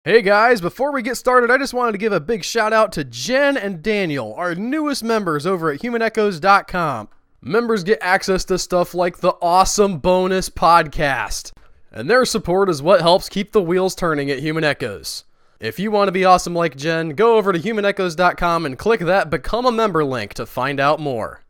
Hey guys, before we get started, I just wanted to give a big shout out to Jen and Daniel, our newest members over at humanechoes.com. Members get access to stuff like the awesome bonus podcast, and their support is what helps keep the wheels turning at Human Echoes. If you want to be awesome like Jen, go over to humanechoes.com and click that Become a Member link to find out more.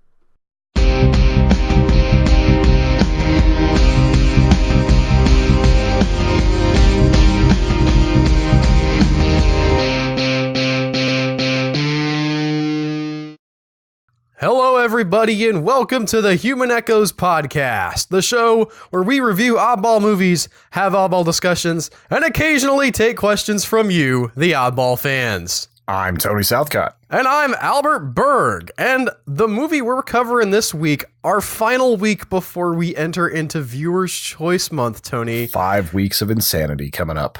Hello, everybody, and welcome to the Human Echoes podcast, the show where we review oddball movies, have oddball discussions, and occasionally take questions from you, the oddball fans. I'm Tony Southcott. And I'm Albert Berg. And the movie we're covering this week, our final week before we enter into Viewer's Choice Month, Tony. 5 weeks of insanity coming up.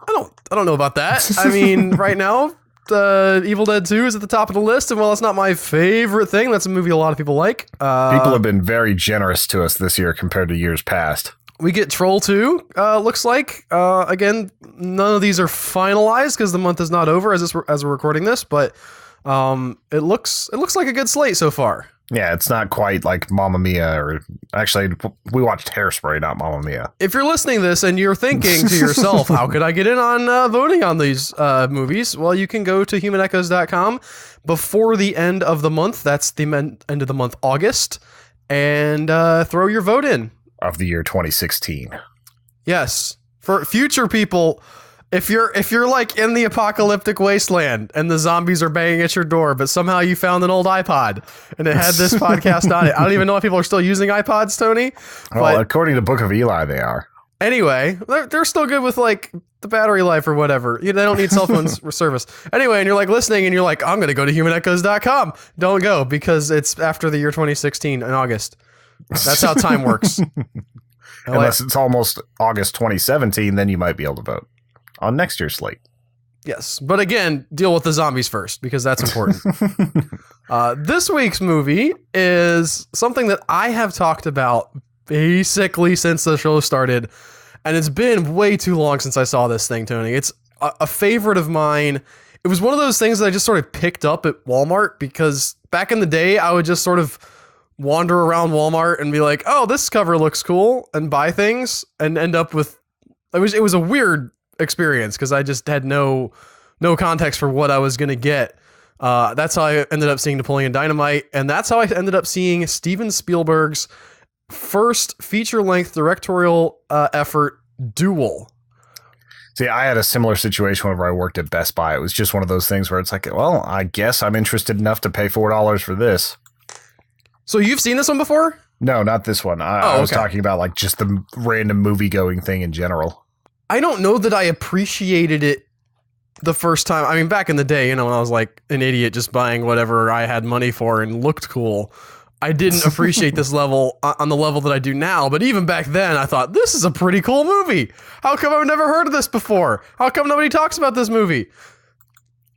I don't know about that. I mean, right now, Evil Dead 2 is at the top of the list, and while it's not my favorite thing, that's a movie a lot of people like. People have been very generous to us this year compared to years past. We get Troll 2, looks like. Again, none of these are finalized because the month is not over as we're recording this, but it looks like a good slate so far. Yeah, it's not quite like Mamma Mia, or actually, we watched Hairspray, not Mamma Mia. If you're listening to this and you're thinking to yourself, how could I get in on voting on these movies? Well, you can go to humanechoes.com before the end of the month. That's the end of the month, August, and throw your vote in. Of the year 2016. Yes. For future people, if you're like in the apocalyptic wasteland and the zombies are banging at your door, but somehow you found an old iPod and it had this podcast on it. I don't even know if people are still using iPods, Tony. Well, according to Book of Eli, they are. Anyway, they're still good with like the battery life or whatever. They don't need cell phone service. Anyway, and you're like listening and you're like, I'm going to go to humanechoes.com. Don't go because it's after the year 2016 in August. That's how time works. Unless it's almost August 2017, then you might be able to vote on next year's slate. Yes, but again, deal with the zombies first because that's important. This week's movie is something that I have talked about basically since the show started, and it's been way too long since I saw this thing, Tony. It's a favorite of mine. It was one of those things that I just sort of picked up at Walmart because back in the day, I would just sort of wander around Walmart and be like, oh, this cover looks cool, and buy things and end up with, it was a weird experience because I just had no context for what I was going to get. That's how I ended up seeing Napoleon Dynamite, and that's how I ended up seeing Steven Spielberg's first feature-length directorial effort, Duel. See, I had a similar situation whenever I worked at Best Buy. It was just one of those things where it's like, well, I guess I'm interested enough to pay $4 for this. So you've seen this one before? No, not this one. I was talking about like just the random movie-going thing in general. I don't know that I appreciated it the first time. I mean, back in the day, when I was like an idiot just buying whatever I had money for and looked cool, I didn't appreciate this level on the level that I do now. But even back then, I thought, this is a pretty cool movie. How come I've never heard of this before? How come nobody talks about this movie?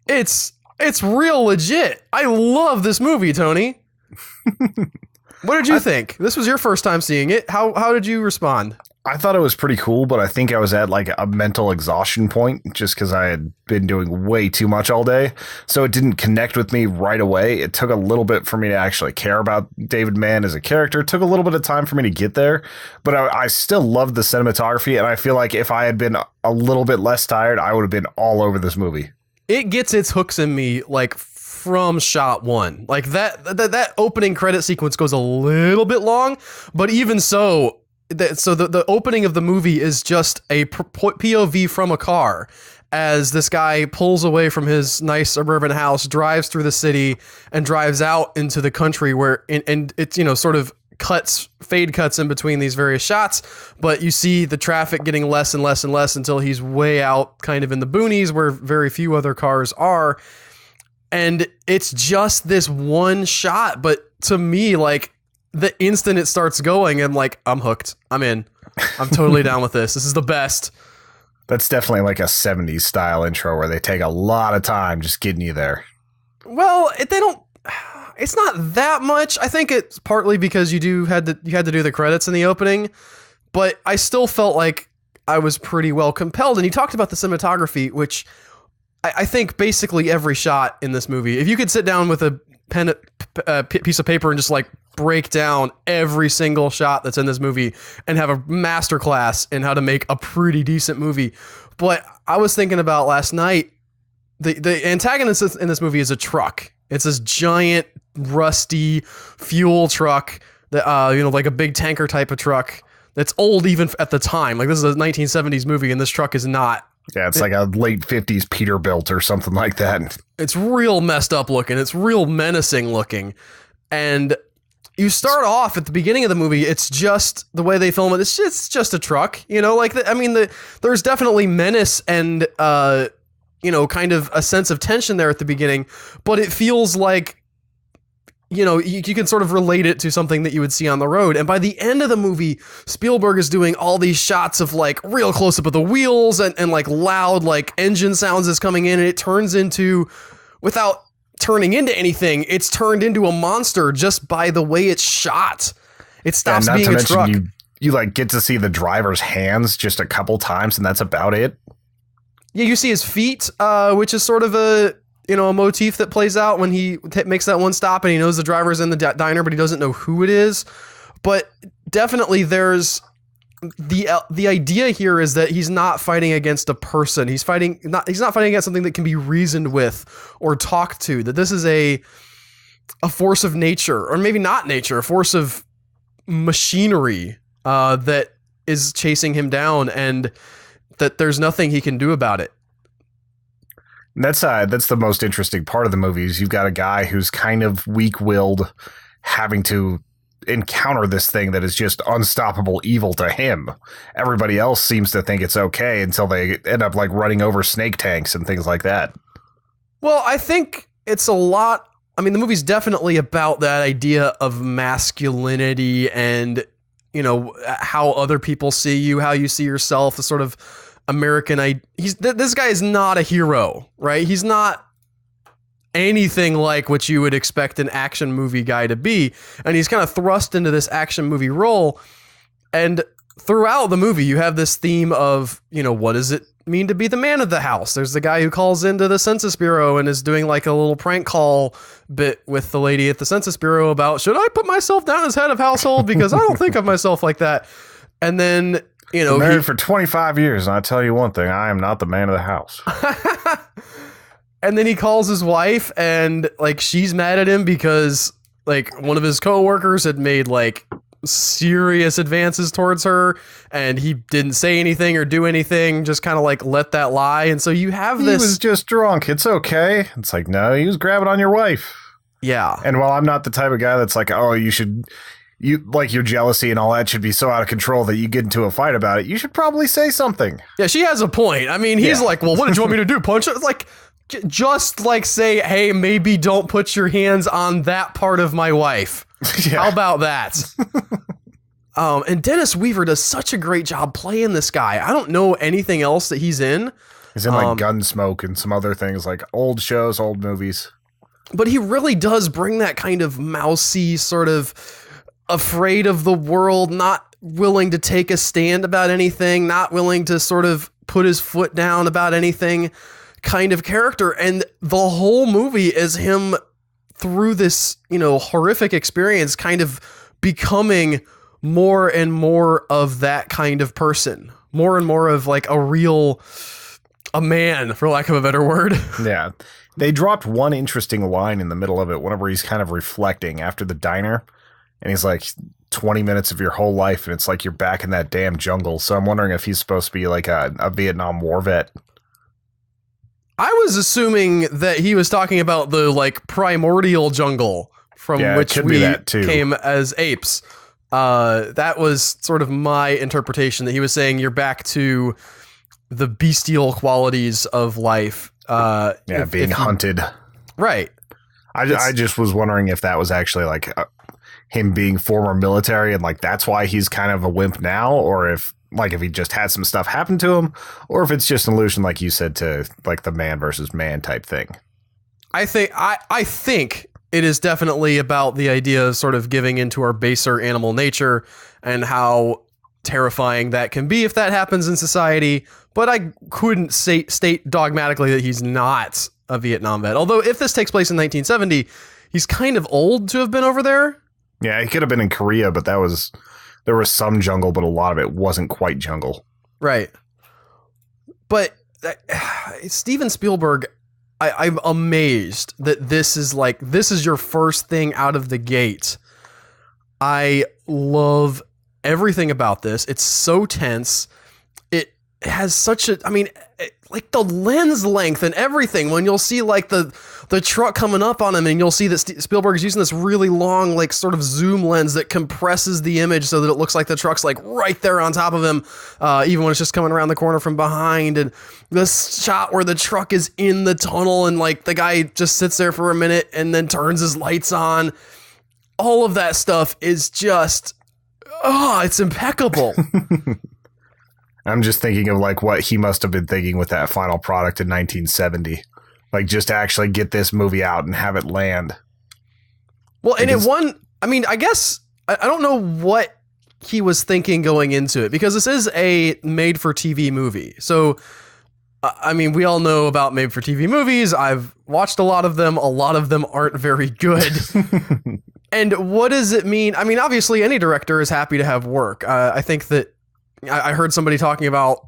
It's real legit. I love this movie, Tony. What did you think? This was your first time seeing it. How did you respond? I thought it was pretty cool, but I think I was at like a mental exhaustion point just because I had been doing way too much all day. So it didn't connect with me right away. It took a little bit for me to actually care about David Mann as a character. It took a little bit of time for me to get there, but I still loved the cinematography. And I feel like if I had been a little bit less tired, I would have been all over this movie. It gets its hooks in me like from shot one. Like that opening credit sequence goes a little bit long, but even so, the opening of the movie is just a POV from a car as this guy pulls away from his nice suburban house, drives through the city, and drives out into the country where, and it's, sort of fade cuts in between these various shots, but you see the traffic getting less and less and less until he's way out kind of in the boonies where very few other cars are. And it's just this one shot, but to me, like, the instant it starts going, I'm like, I'm hooked. I'm in. I'm totally down with this. This is the best. That's definitely like a 70s style intro where they take a lot of time just getting you there. Well, it's not that much. I think it's partly because you had to do the credits in the opening, but I still felt like I was pretty well compelled. And you talked about the cinematography, which I think basically every shot in this movie, if you could sit down with a piece of paper and just like break down every single shot that's in this movie and have a masterclass in how to make a pretty decent movie. But I was thinking about last night, the antagonist in this movie is a truck. It's this giant, rusty fuel truck that, like a big tanker type of truck that's old even at the time. Like, this is a 1970s movie and this truck is not. Yeah, it's like a late 50s Peterbilt or something like that. It's real messed up looking. It's real menacing looking. And you start off at the beginning of the movie, it's just the way they film it. It's just a truck, there's definitely menace and, kind of a sense of tension there at the beginning, but it feels like, you can sort of relate it to something that you would see on the road. And by the end of the movie, Spielberg is doing all these shots of like real close up of the wheels and like loud, like engine sounds is coming in, and it turns into, without turning into anything, it's turned into a monster just by the way it's shot. It stops being a truck. You like get to see the driver's hands just a couple times, and that's about it. Yeah, you see his feet, which is sort of a motif that plays out when he makes that one stop and he knows the driver's in the diner, but he doesn't know who it is. But definitely there's the idea here is that he's not fighting against a person. He's not fighting against something that can be reasoned with or talked to, that this is a force of nature, or maybe not nature, a force of machinery that is chasing him down, and that there's nothing he can do about it. That's the most interesting part of the movie is you've got a guy who's kind of weak-willed, having to encounter this thing that is just unstoppable evil to him. Everybody else seems to think it's okay until they end up like running over snake tanks and things like that. Well, I think it's a lot. I mean, the movie's definitely about that idea of masculinity and, how other people see you, how you see yourself, the sort of American. This guy is not a hero, right? He's not anything like what you would expect an action movie guy to be, and he's kind of thrust into this action movie role. And throughout the movie, you have this theme of, what does it mean to be the man of the house? There's the guy who calls into the Census Bureau and is doing like a little prank call bit with the lady at the Census Bureau about, should I put myself down as head of household? Because I don't think of myself like that. And then, I'm married for 25 years, and I tell you one thing, I am not the man of the house. And then he calls his wife, and like she's mad at him because like one of his coworkers had made like serious advances towards her, and he didn't say anything or do anything, just kind of like let that lie. And so you have this. He was just drunk. It's okay. It's like, no, he was grabbing on your wife. Yeah. And while I'm not the type of guy that's like, oh, your jealousy and all that should be so out of control that you get into a fight about it, you should probably say something. Yeah, she has a point. I mean, he's like, well, what did you want me to do? Punch it? It's like, just like say, hey, maybe don't put your hands on that part of my wife. Yeah. How about that? And Dennis Weaver does such a great job playing this guy. I don't know anything else that he's in. He's in like Gunsmoke and some other things, like old shows, old movies. But he really does bring that kind of mousy, sort of afraid of the world, not willing to take a stand about anything, not willing to sort of put his foot down about anything kind of character. And the whole movie is him through this, horrific experience kind of becoming more and more of that kind of person, more and more of like a man, for lack of a better word. Yeah. They dropped one interesting line in the middle of it whenever he's kind of reflecting after the diner, and he's like 20 minutes of your whole life, and it's like you're back in that damn jungle. So I'm wondering if he's supposed to be like a Vietnam War vet. I was assuming that he was talking about the like primordial jungle from which we came as apes. That was sort of my interpretation, that he was saying you're back to the bestial qualities of life. Being hunted. Right. I just was wondering if that was actually like him being former military and like that's why he's kind of a wimp now, or if he just had some stuff happen to him, or if it's just an allusion, like you said, to like the man versus man type thing. I think it is definitely about the idea of sort of giving into our baser animal nature and how terrifying that can be if that happens in society. But I couldn't state dogmatically that he's not a Vietnam vet. Although if this takes place in 1970, he's kind of old to have been over there. Yeah, he could have been in Korea, but there was some jungle, but a lot of it wasn't quite jungle. Right. But Steven Spielberg, I'm amazed that this is your first thing out of the gate. I love everything about this. It's so tense. It has such a, I mean, like the lens length and everything, when you'll see like the truck coming up on him and you'll see that Spielberg's using this really long, like sort of zoom lens that compresses the image so that it looks like the truck's like right there on top of him, even when it's just coming around the corner from behind. And this shot where the truck is in the tunnel and like the guy just sits there for a minute and then turns his lights on. All of that stuff is just, it's impeccable. I'm just thinking of like what he must have been thinking with that final product in 1970. Like just to actually get this movie out and have it land. Well, and it won. I mean, I guess I don't know what he was thinking going into it, because this is a made for TV movie. So, I mean, we all know about made for TV movies. I've watched a lot of them. A lot of them aren't very good. And what does it mean? I mean, obviously any director is happy to have work. I think that I heard somebody talking about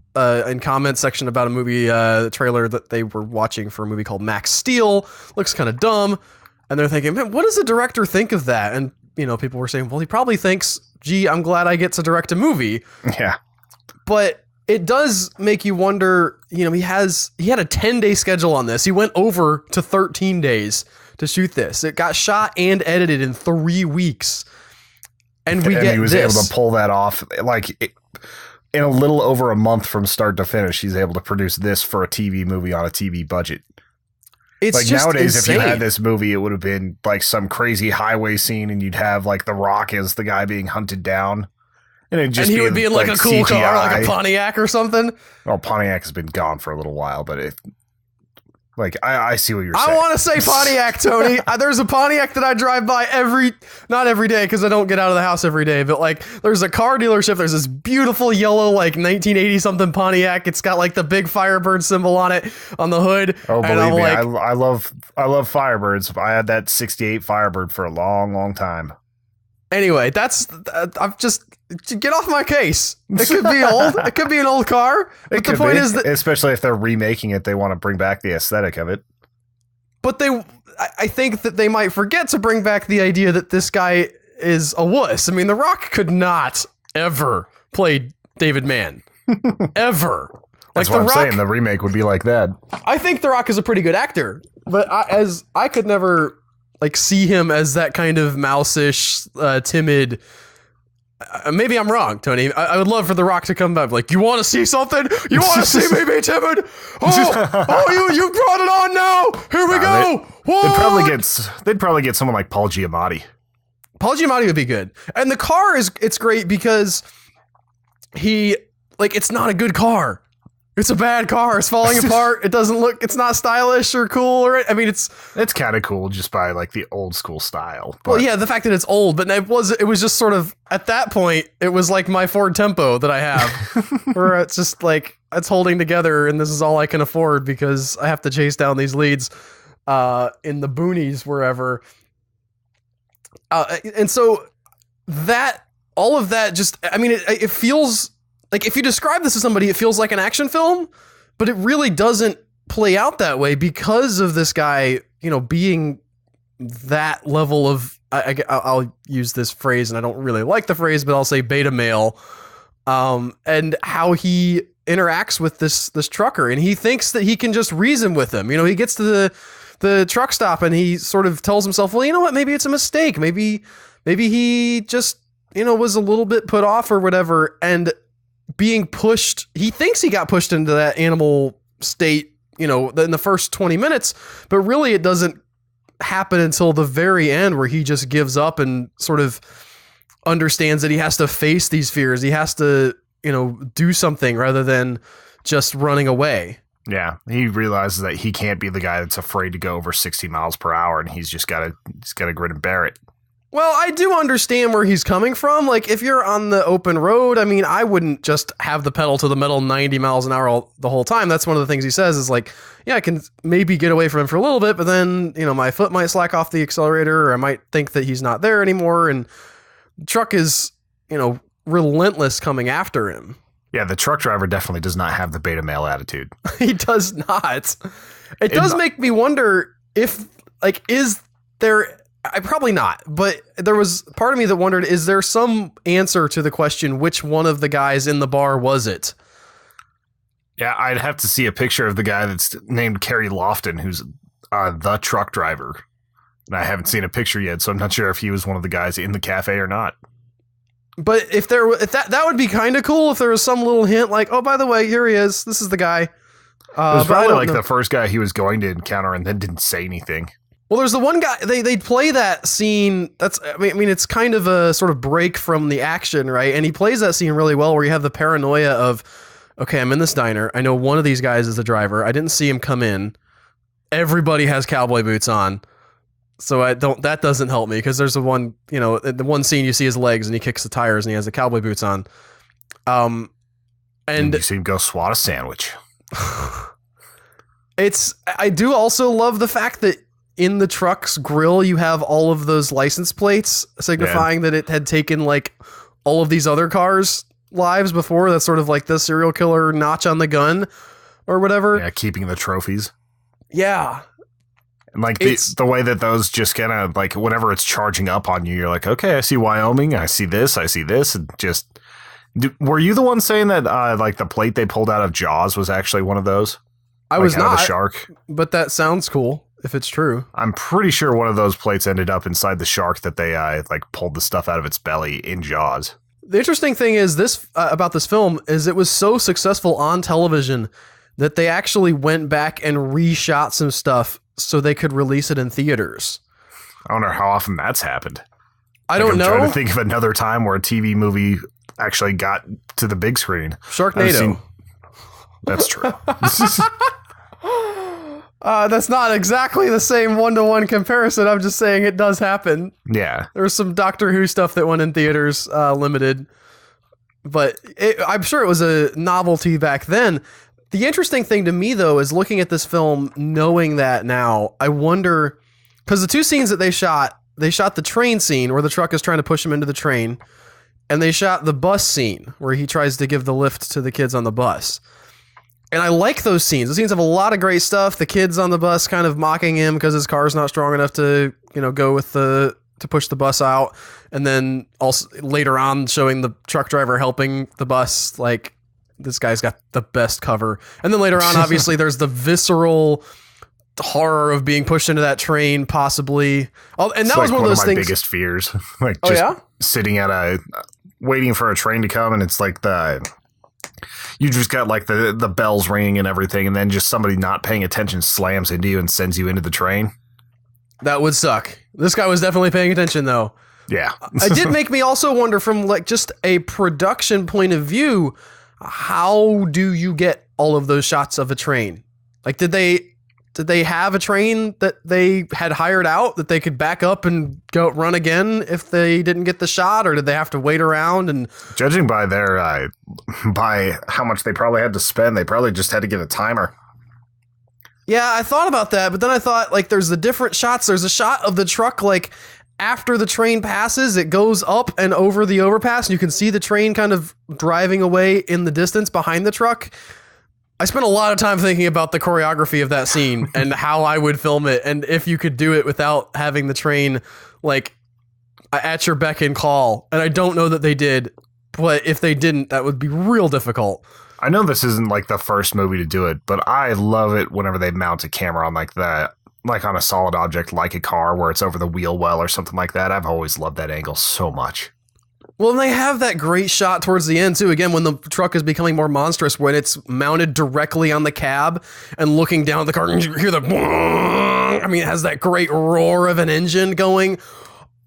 in comment section about a movie trailer that they were watching for a movie called Max Steel. Looks kind of dumb. And they're thinking, man, what does a director think of that? And, you know, people were saying, well, he probably thinks, gee, I'm glad I get to direct a movie. Yeah. But it does make you wonder, you know, he had a 10-day schedule on this. He went over to 13 days to shoot this. It got shot and edited in 3 weeks. And he was able to pull that off. In a little over a month from start to finish, he's able to produce this for a TV movie on a TV budget. It's like just nowadays, insane. If you had this movie, it would have been like some crazy highway scene, and you'd have like The Rock as the guy being hunted down, and he would be in like a cool CGI. car, like a Pontiac or something. Well, Pontiac has been gone for a little while, but I see what you're saying. I want to say Pontiac, Tony. There's a Pontiac that I drive by not every day because I don't get out of the house every day, but like there's a car dealership. There's this beautiful yellow, like 1980 something Pontiac. It's got like the big Firebird symbol on it on the hood. Oh, believe me, I love Firebirds. I had that 68 Firebird for a long, long time. Anyway, I've just get off my case. It could be old. It could be an old car. But the point is that, especially if they're remaking it, they want to bring back the aesthetic of it. But I think that they might forget to bring back the idea that this guy is a wuss. I mean, The Rock could not ever play David Mann. Ever. That's what I'm saying. The remake would be like that. I think The Rock is a pretty good actor, but I could never like see him as that kind of mouse-ish, timid. Maybe I'm wrong, Tony. I would love for The Rock to come back. Like, you want to see something? You want to see me be timid? You brought it on now. Here we go. They'd probably get someone like Paul Giamatti. Paul Giamatti would be good. And the car it's great because it's not a good car. It's a bad car. It's falling apart. It's not stylish or cool. I mean, it's kind of cool just by like the old school style. But. Well, yeah, the fact that it's old, but it was just sort of at that point, it was like my Ford Tempo that I have, where it's just like it's holding together, and this is all I can afford because I have to chase down these leads in the boonies wherever. And so all of that just, I mean, it feels. Like, if you describe this to somebody, it feels like an action film, but it really doesn't play out that way because of this guy, you know, being that level of, I'll use this phrase, and I don't really like the phrase, but I'll say beta male, and how he interacts with this trucker, and he thinks that he can just reason with him. You know, he gets to the truck stop, and he sort of tells himself, well, you know what, maybe it's a mistake. Maybe he just, you know, was a little bit put off or whatever, and being pushed, he thinks he got pushed into that animal state, you know, in the first 20 minutes, but really it doesn't happen until the very end where he just gives up and sort of understands that he has to face these fears. He has to, you know, do something rather than just running away. Yeah. He realizes that he can't be the guy that's afraid to go over 60 miles per hour, and he's got to grin and bear it. Well, I do understand where he's coming from. Like, if you're on the open road, I mean, I wouldn't just have the pedal to the metal 90 miles an hour the whole time. That's one of the things he says is like, yeah, I can maybe get away from him for a little bit, but then, my foot might slack off the accelerator, or I might think that he's not there anymore. And the truck is, relentless coming after him. Yeah, the truck driver definitely does not have the beta male attitude. He does not. It does make me wonder if, is there... probably not, but there was part of me that wondered, is there some answer to the question, which one of the guys in the bar was it? Yeah, I'd have to see a picture of the guy that's named Kerry Lofton, who's the truck driver. And I haven't seen a picture yet, so I'm not sure if he was one of the guys in the cafe or not. But if that would be kind of cool if there was some little hint like, oh, by the way, here he is. This is the guy. It was probably the first guy he was going to encounter and then didn't say anything. Well, there's the one guy, they play that scene, it's kind of a sort of break from the action, right? And he plays that scene really well where you have the paranoia of, okay, I'm in this diner. I know one of these guys is the driver. I didn't see him come in. Everybody has cowboy boots on. So that doesn't help me because there's the one scene you see his legs and he kicks the tires and he has the cowboy boots on. And you see him go swat a sandwich. I do also love the fact that in the truck's grill, you have all of those license plates signifying that it had taken all of these other cars' lives before. That's sort of like the serial killer notch on the gun or whatever. Yeah, keeping the trophies. Yeah. And the way that those just kind of whenever it's charging up on you, you're like, okay, I see Wyoming. I see this. And just, were you the one saying that the plate they pulled out of Jaws was actually one of those? I was not. The shark. But that sounds cool. If it's true. I'm pretty sure one of those plates ended up inside the shark that they pulled the stuff out of its belly in Jaws. The interesting thing is this about this film is it was so successful on television that they actually went back and reshot some stuff so they could release it in theaters. I wonder how often that's happened. I don't know. I'm trying to think of another time where a TV movie actually got to the big screen. Sharknado. That's true. That's not exactly the same one-to-one comparison. I'm just saying it does happen. Yeah. There was some Doctor Who stuff that went in theaters, limited. But I'm sure it was a novelty back then. The interesting thing to me, though, is looking at this film, knowing that now, I wonder... Because the two scenes that they shot the train scene where the truck is trying to push him into the train, and they shot the bus scene where he tries to give the lift to the kids on the bus. And I like those scenes. The scenes have a lot of great stuff. The kids on the bus kind of mocking him because his car's not strong enough to, go with to push the bus out. And then also later on showing the truck driver helping the bus, this guy's got the best cover. And then later on, obviously, there's the visceral horror of being pushed into that train, possibly. Oh, and that was one of those things. My biggest fears, sitting at waiting for a train to come, and it's you just got the bells ringing and everything, and then just somebody not paying attention slams into you and sends you into the train. That would suck. This guy was definitely paying attention, though. Yeah. It did make me also wonder from just a production point of view, how do you get all of those shots of a train? Did they have a train that they had hired out that they could back up and go run again if they didn't get the shot, or did they have to wait around? And judging by their by how much they probably had to spend, they probably just had to get a timer. Yeah, I thought about that, but then I thought there's the different shots. There's a shot of the truck after the train passes, it goes up and over the overpass, and you can see the train kind of driving away in the distance behind the truck. I spent a lot of time thinking about the choreography of that scene and how I would film it, and if you could do it without having the train at your beck and call. And I don't know that they did, but if they didn't, that would be real difficult. I know this isn't the first movie to do it, but I love it whenever they mount a camera on that, on a solid object like a car where it's over the wheel well or something like that. I've always loved that angle so much. Well, and they have that great shot towards the end, too. Again, when the truck is becoming more monstrous, when it's mounted directly on the cab and looking down at the car, and you hear it has that great roar of an engine going.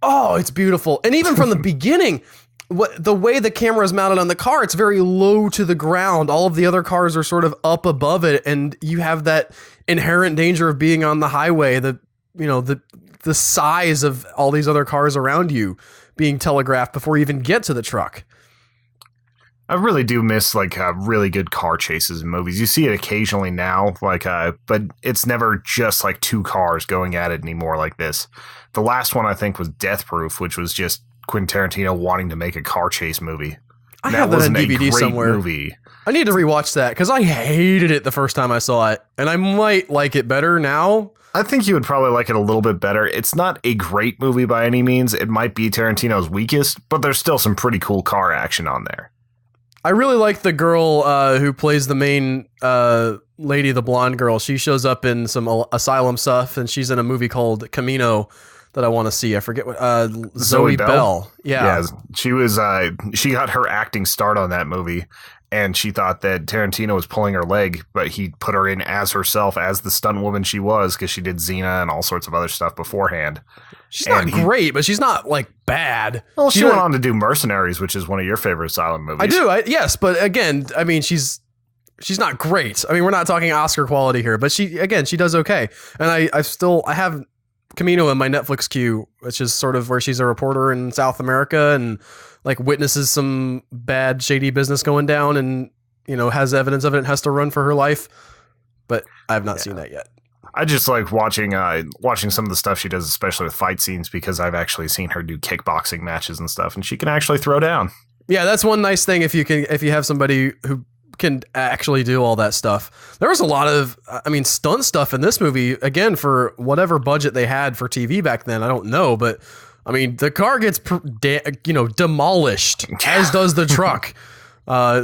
Oh, it's beautiful. And even from the beginning, the way the camera is mounted on the car, it's very low to the ground. All of the other cars are sort of up above it, and you have that inherent danger of being on the highway. the size of all these other cars around you being telegraphed before you even get to the truck. I really do miss like really good car chases in movies. You see it occasionally now, but it's never just like two cars going at it anymore like this. The last one I think was Death Proof, which was just Quentin Tarantino wanting to make a car chase movie. I have that on DVD somewhere. Movie. I need to rewatch that because I hated it the first time I saw it, and I might like it better now. I think you would probably like it a little bit better. It's not a great movie by any means. It might be Tarantino's weakest, but there's still some pretty cool car action on there. I really like the girl who plays the main lady, the blonde girl. She shows up in some asylum stuff, and she's in a movie called Camino that I want to see. I forget what Zoe Bell. Yeah, she was. She got her acting start on that movie, and she thought that Tarantino was pulling her leg, but he put her in as herself, as the stunt woman she was, because she did Xena and all sorts of other stuff beforehand. She's not great, but she's not like bad. Well, she went on to do Mercenaries, which is one of your favorite asylum movies. I do. Yes, but again, I mean, she's not great. I mean, we're not talking Oscar quality here, but she does okay. And I have Camino in my Netflix queue, which is sort of where she's a reporter in South America and like witnesses some bad shady business going down and, has evidence of it and has to run for her life. But I have not seen that yet. I just like watching some of the stuff she does, especially with fight scenes, because I've actually seen her do kickboxing matches and stuff, and she can actually throw down. Yeah, that's one nice thing if you have somebody who can actually do all that stuff. There was a lot of, stunt stuff in this movie, again, for whatever budget they had for TV back then. I don't know, but I mean, the car gets demolished, as does the truck.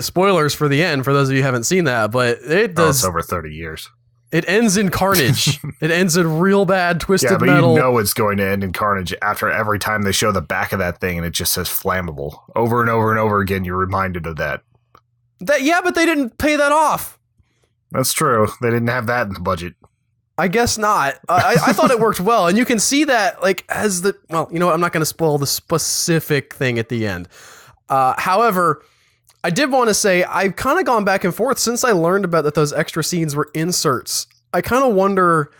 Spoilers for the end, for those of you who haven't seen that, but it does. It's over 30 years. It ends in carnage. It ends in real bad twisted metal. You know it's going to end in carnage after every time they show the back of that thing and it just says flammable. Over and over and over again, you're reminded of that. Yeah, but they didn't pay that off. That's true. They didn't have that in the budget. I guess not. I thought it worked well. And you can see that I'm not going to spoil the specific thing at the end. However, I did want to say I've kind of gone back and forth since I learned about that those extra scenes were inserts. I kind of wonder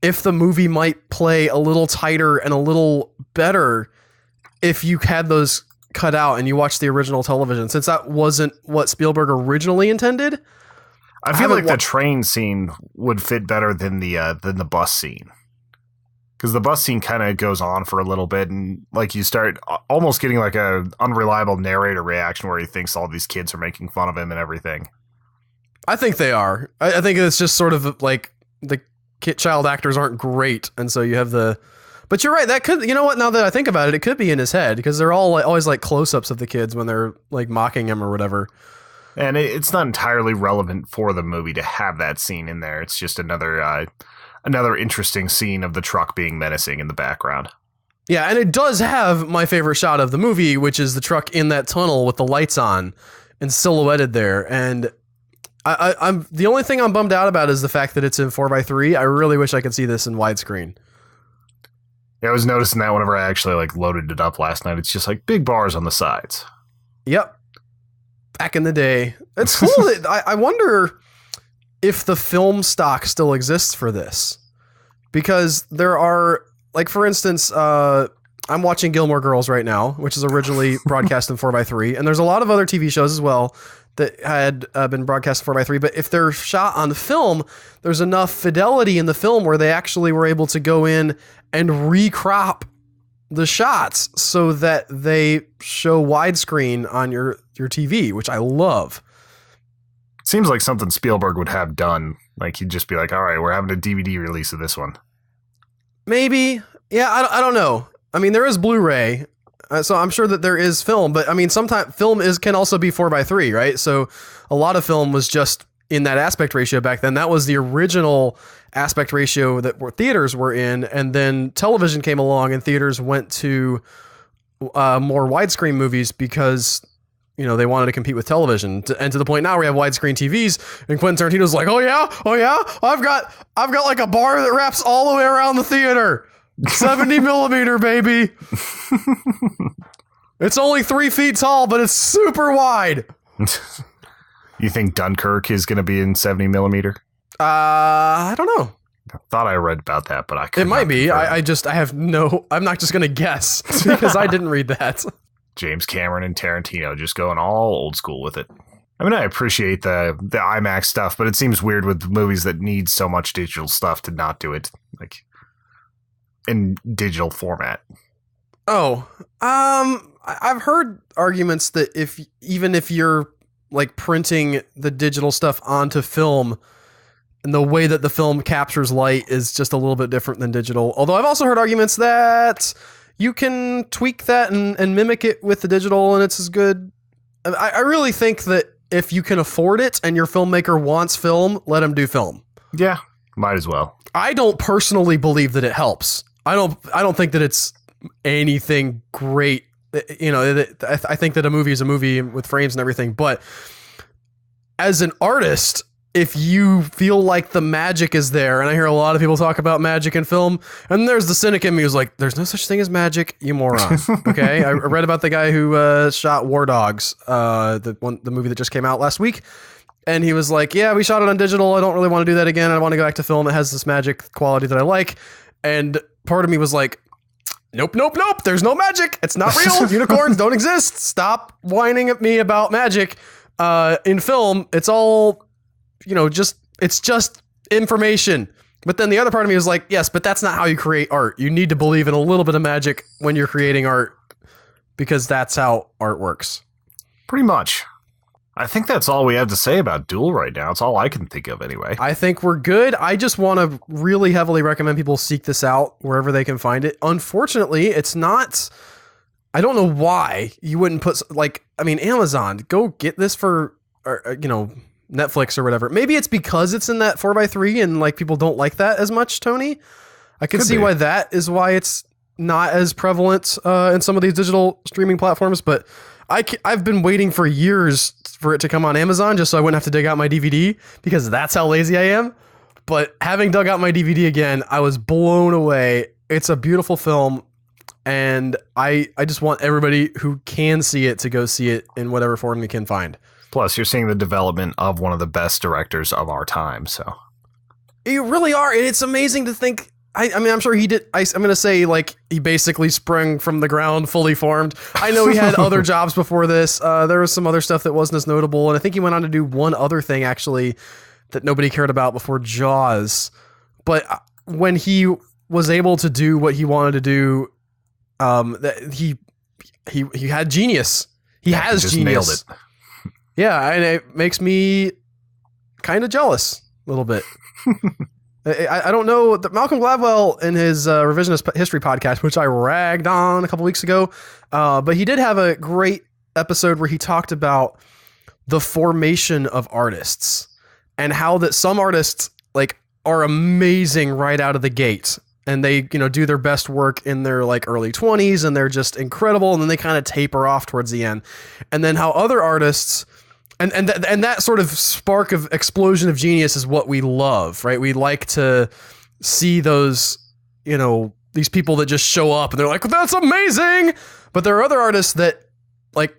if the movie might play a little tighter and a little better if you had those cut out and you watched the original television, since that wasn't what Spielberg originally intended. I feel like the train scene would fit better than the bus scene. Because the bus scene kind of goes on for a little bit, and like you start almost getting like a unreliable narrator reaction where he thinks all these kids are making fun of him and everything. I think they are. I think it's just sort of like the child actors aren't great, and so you have the. But you're right. That could, you know what? Now that I think about it, it could be in his head because they're all always like close-ups of the kids when they're like mocking him or whatever. And it's not entirely relevant for the movie to have that scene in there. It's just another interesting scene of the truck being menacing in the background. Yeah, and it does have my favorite shot of the movie, which is the truck in that tunnel with the lights on and silhouetted there. And I'm the only thing I'm bummed out about is the fact that it's in 4:3. I really wish I could see this in widescreen. Yeah, I was noticing that whenever I actually like loaded it up last night. It's just like big bars on the sides. Yep. Back in the day. It's cool. I wonder if the film stock still exists for this, because there are, like, for instance, I'm watching Gilmore Girls right now, which is originally broadcast in 4:3, and there's a lot of other TV shows as well that had been broadcast in 4:3, but if they're shot on film, there's enough fidelity in the film where they actually were able to go in and recrop the shots so that they show widescreen on your TV, which I love. Seems like something Spielberg would have done. Like, he'd just be like, all right, we're having a DVD release of this one. Maybe. Yeah, I don't know. I mean, there is Blu-ray, so I'm sure that there is film, but I mean, sometimes film can also be 4:3, right? So a lot of film was just in that aspect ratio back then. That was the original aspect ratio that theaters were in, and then television came along and theaters went to more widescreen movies because, you know, they wanted to compete with television, and to the point now we have widescreen TVs, and Quentin Tarantino's like, oh yeah, I've got like a bar that wraps all the way around the theater, 70 millimeter, baby. It's only 3 feet tall, but it's super wide. You think Dunkirk is going to be in 70 millimeter? I don't know. Thought I read about that, but I It could might not be. confirm. I have no. I'm not just gonna guess because I didn't read that. James Cameron and Tarantino just going all old school with it. I mean, I appreciate the IMAX stuff, but it seems weird with movies that need so much digital stuff to not do it like in digital format. Oh, I've heard arguments that even if you're like printing the digital stuff onto film, and the way that the film captures light is just a little bit different than digital. Although I've also heard arguments that you can tweak that and mimic it with the digital, and it's as good. I really think that if you can afford it and your filmmaker wants film, let him do film. Yeah, might as well. I don't personally believe that it helps. I don't think that it's anything great. You know, I think that a movie is a movie with frames and everything. But as an artist, if you feel like the magic is there, and I hear a lot of people talk about magic in film, and there's the cynic in me who's like, there's no such thing as magic, you moron. Okay? I read about the guy who shot War Dogs, the movie that just came out last week. And he was like, yeah, we shot it on digital. I don't really want to do that again. I want to go back to film. It has this magic quality that I like. And part of me was like, nope. There's no magic. It's not real. Unicorns don't exist. Stop whining at me about magic. In film, it's all, it's just information. But then the other part of me was like, yes, but that's not how you create art. You need to believe in a little bit of magic when you're creating art because that's how art works. Pretty much. I think that's all we have to say about Duel right now. It's all I can think of anyway. I think we're good. I just want to really heavily recommend people seek this out wherever they can find it. Unfortunately, it's not... I don't know why you wouldn't put... Amazon, go get this for, Netflix or whatever. Maybe it's because it's in that 4x3 and people don't like that as much, Tony. I can see why that is why it's not as prevalent in some of these digital streaming platforms, but I've been waiting for years for it to come on Amazon just so I wouldn't have to dig out my DVD because that's how lazy I am. But having dug out my DVD again, I was blown away. It's a beautiful film, and I just want everybody who can see it to go see it in whatever form they can find. Plus, you're seeing the development of one of the best directors of our time, so. You really are, and it's amazing to think... I'm sure he did. I'm going to say he basically sprung from the ground fully formed. I know he had other jobs before this. There was some other stuff that wasn't as notable. And I think he went on to do one other thing actually that nobody cared about before Jaws. But when he was able to do what he wanted to do, he had genius. He has just genius. Nailed it. Yeah. And it makes me kind of jealous a little bit. I don't know. Malcolm Gladwell in his revisionist history podcast, which I ragged on a couple weeks ago, but he did have a great episode where he talked about the formation of artists and how that some artists are amazing right out of the gate, and they do their best work in their early 20s, and they're just incredible, and then they kind of taper off towards the end, and then how other artists. And that sort of spark of explosion of genius is what we love, right? We like to see those, these people that just show up and they're like, that's amazing. But there are other artists that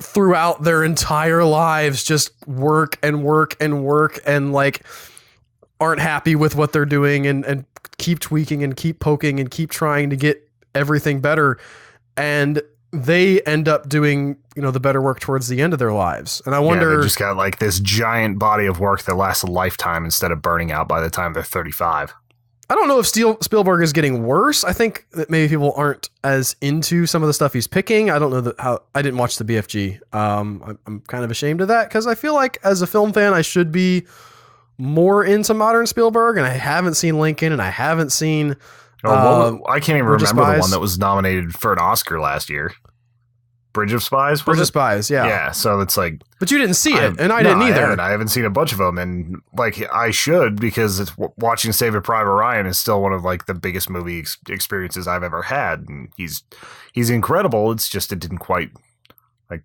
throughout their entire lives just work and aren't happy with what they're doing and keep tweaking and keep poking and keep trying to get everything better. And they end up doing, the better work towards the end of their lives. And I wonder... they just got this giant body of work that lasts a lifetime instead of burning out by the time they're 35. I don't know if Spielberg is getting worse. I think that maybe people aren't as into some of the stuff he's picking. I don't know how... I didn't watch the BFG. I'm kind of ashamed of that because I feel like as a film fan, I should be more into modern Spielberg, and I haven't seen Lincoln, and I haven't seen... I can't even remember Spies. the one that was nominated for an Oscar last year. Bridge of Spies? Bridge of Spies, yeah. Yeah, so it's But you didn't see it, and I didn't either. I haven't seen a bunch of them, and I should, because watching Saving Private Ryan is still one of the biggest movie experiences I've ever had, and he's incredible. It's just it didn't quite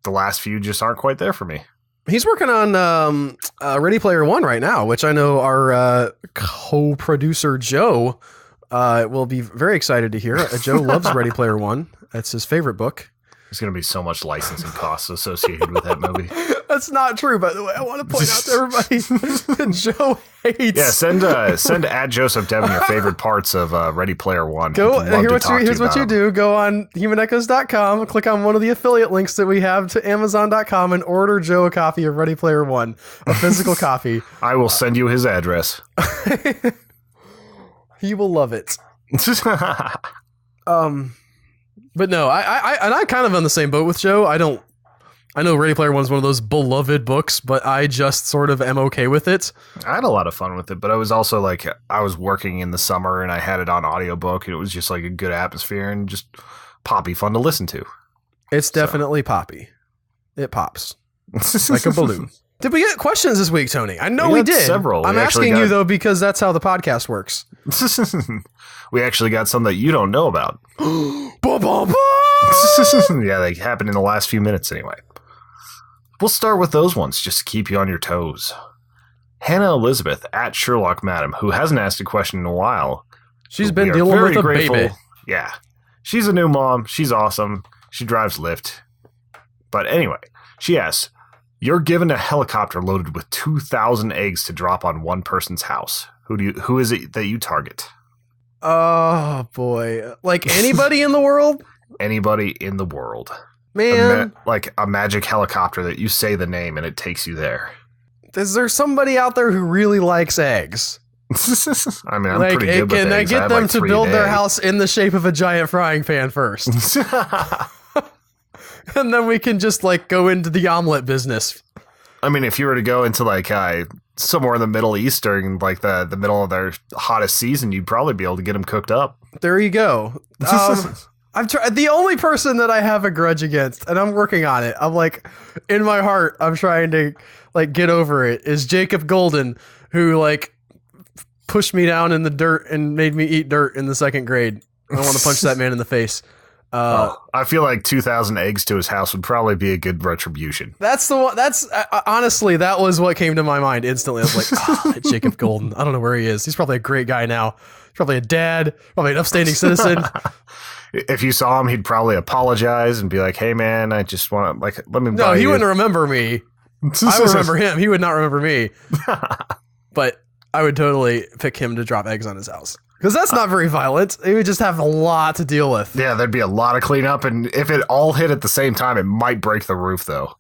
the last few just aren't quite there for me. He's working on Ready Player One right now, which I know our co-producer Joe will be very excited to hear. Joe loves Ready Player One. That's his favorite book. There's going to be so much licensing costs associated with that movie. That's not true, by the way. I want to point out to everybody that Joe hates. Yeah, send at Joseph Devin your favorite parts of Ready Player One. Here's what you do. Go on humanechoes.com, click on one of the affiliate links that we have to Amazon.com, and order Joe a copy of Ready Player One, a physical copy. I will send you his address. He will love it. But no, I'm kind of on the same boat with Joe. I know Ready Player One is one of those beloved books, but I just sort of am okay with it. I had a lot of fun with it, but I was also like, I was working in the summer and I had it on audiobook, and it was just like a good atmosphere and just poppy fun to listen to. It's definitely poppy. It pops like a balloon. Did we get questions this week, Tony? I know we did. Several. I'm asking you, though, because that's how the podcast works. We actually got some that you don't know about. Yeah, they happened in the last few minutes anyway. We'll start with those ones just to keep you on your toes. Hannah Elizabeth at Sherlock Madam, who hasn't asked a question in a while. She's been dealing with a baby. Yeah. She's a new mom. She's awesome. She drives Lyft. But anyway, she asks, you're given a helicopter loaded with 2,000 eggs to drop on one person's house. Who is it that you target? Oh, boy. Like anybody in the world? Anybody in the world. Man. Like a magic helicopter that you say the name and it takes you there. Is there somebody out there who really likes eggs? I mean, I'm pretty good with eggs. Can I get them to build their house in the shape of a giant frying pan first? And then we can just like go into the omelet business. I mean, if you were to go into like somewhere in the Middle East during like the middle of their hottest season, you'd probably be able to get them cooked up. There you go. I've tried. The only person that I have a grudge against, and I'm working on it. I'm like, in my heart, I'm trying to like get over it. Is Jacob Golden, who like pushed me down in the dirt and made me eat dirt in the second grade. I want to punch that man in the face. I feel like 2,000 eggs to his house would probably be a good retribution. That's the one. That's honestly, that was what came to my mind instantly. I was like, Jacob Golden. I don't know where he is. He's probably a great guy now. He's probably a dad, probably an upstanding citizen. If you saw him, he'd probably apologize and be like, "Hey, man, I just want to let me." No, he wouldn't remember me. I would remember him. He would not remember me. But I would totally pick him to drop eggs on his house. Because that's not very violent. He would just have a lot to deal with. Yeah, there'd be a lot of cleanup, and if it all hit at the same time, it might break the roof, though.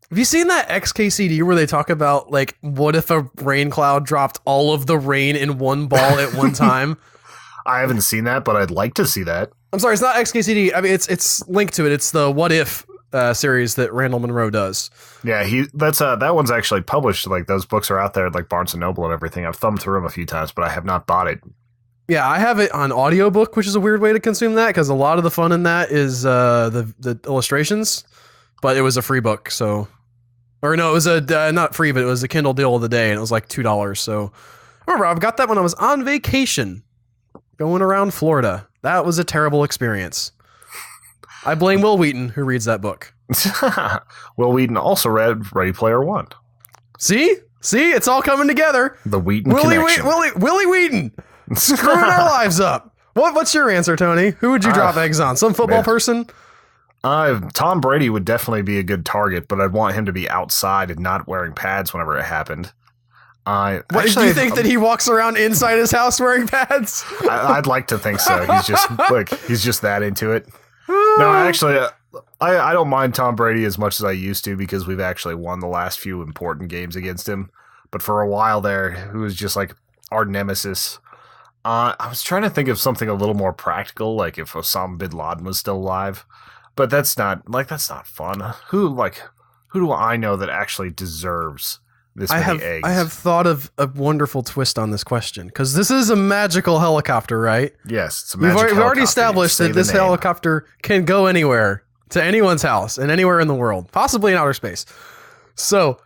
Have you seen that XKCD where they talk about, like, what if a rain cloud dropped all of the rain in one ball at one time? I haven't seen that, but I'd like to see that. I'm sorry, it's not XKCD. I mean, it's linked to it. It's the What If series that Randall Munroe does. Yeah, that one's actually published. Like, those books are out there, like Barnes & Noble and everything. I've thumbed through them a few times, but I have not bought it. Yeah, I have it on audiobook, which is a weird way to consume that because a lot of the fun in that is the illustrations, but it was a free book, so... Or no, it was not free, but it was a Kindle deal of the day, and it was like $2, so... I remember, I got that when I was on vacation, going around Florida. That was a terrible experience. I blame Will Wheaton, who reads that book. Will Wheaton also read Ready Player One. See? It's all coming together. The Wheaton connection. Willie Wheaton! Screwing our lives up. What's your answer, Tony? Who would you drop eggs on? Some football person? Tom Brady would definitely be a good target, but I'd want him to be outside and not wearing pads whenever it happened. Do you think that he walks around inside his house wearing pads? I'd like to think so. He's just that into it. No, actually, I don't mind Tom Brady as much as I used to because we've actually won the last few important games against him. But for a while there, he was just like our nemesis. I was trying to think of something a little more practical, like if Osama bin Laden was still alive, but that's not fun. Who do I know that actually deserves this many eggs? I have thought of a wonderful twist on this question because this is a magical helicopter, right? Yes, it's a magic helicopter. We've already established that this helicopter can go anywhere to anyone's house and anywhere in the world, possibly in outer space. So,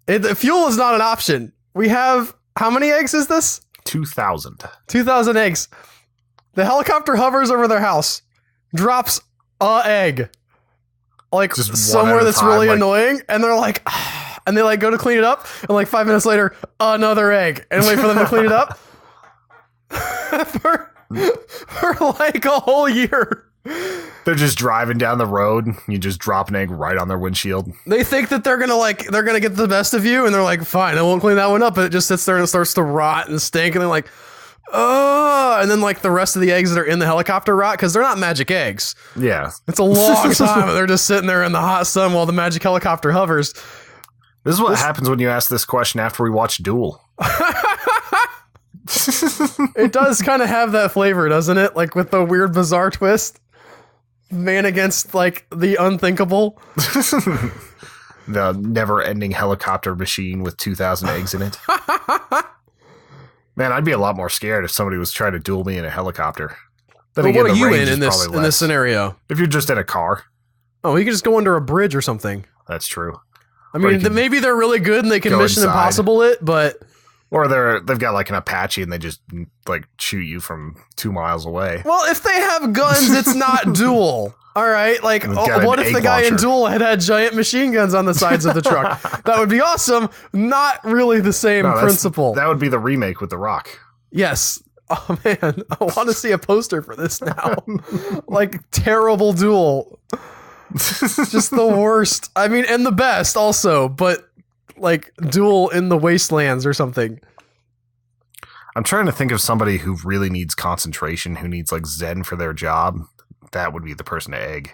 the fuel is not an option. We have how many eggs is this? 2,000. 2,000 eggs. The helicopter hovers over their house, drops a egg, like just somewhere that's really annoying, and they're like, and they like go to clean it up, and like 5 minutes later, another egg, and wait for them to clean it up for like a whole year. They're just driving down the road. You just drop an egg right on their windshield. They think that they're gonna get the best of you, and they're like, fine, I won't clean that one up. But it just sits there and it starts to rot and stink, and they're like, oh, and then like the rest of the eggs that are in the helicopter rot because they're not magic eggs. Yeah. It's a long time, and they're just sitting there in the hot sun while the magic helicopter hovers. This is what happens when you ask this question after we watch Duel. It does kind of have that flavor, doesn't it? Like with the weird, bizarre twist. Man against like the unthinkable. The never-ending helicopter machine with 2,000 eggs in it. Man, I'd be a lot more scared if somebody was trying to duel me in a helicopter. But what are you in this scenario? If you're just in a car. Oh, you can just go under a bridge or something. That's true. I mean, maybe they're really good and they can Mission Impossible it, but... Or they've got like an Apache and they just like shoot you from 2 miles away. Well, if they have guns, it's not Duel. All right, like what if the guy in Duel had giant machine guns on the sides of the truck? That would be awesome. Not really the same principle. That would be the remake with The Rock. Yes. Oh man, I want to see a poster for this now. Like terrible Duel. Just the worst. I mean, and the best also, but like Duel in the Wastelands or something. I'm trying to think of somebody who really needs concentration, who needs like Zen for their job. That would be the person to egg.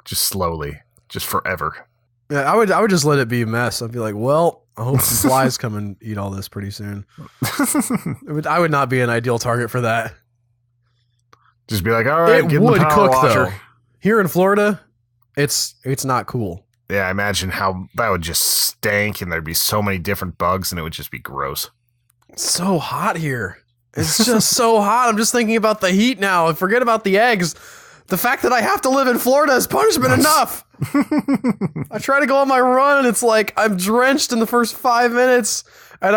Just slowly. Just forever. Yeah, I would just let it be a mess. I'd be like, well, I hope some flies come and eat all this pretty soon. I would not be an ideal target for that. Just be like, all right, it would cook though. Here in Florida, it's not cool. Yeah, I imagine how that would just stank and there'd be so many different bugs and it would just be gross. It's so hot here. It's just so hot. I'm just thinking about the heat now. Forget about the eggs. The fact that I have to live in Florida is punishment enough. I try to go on my run and it's like I'm drenched in the first 5 minutes. And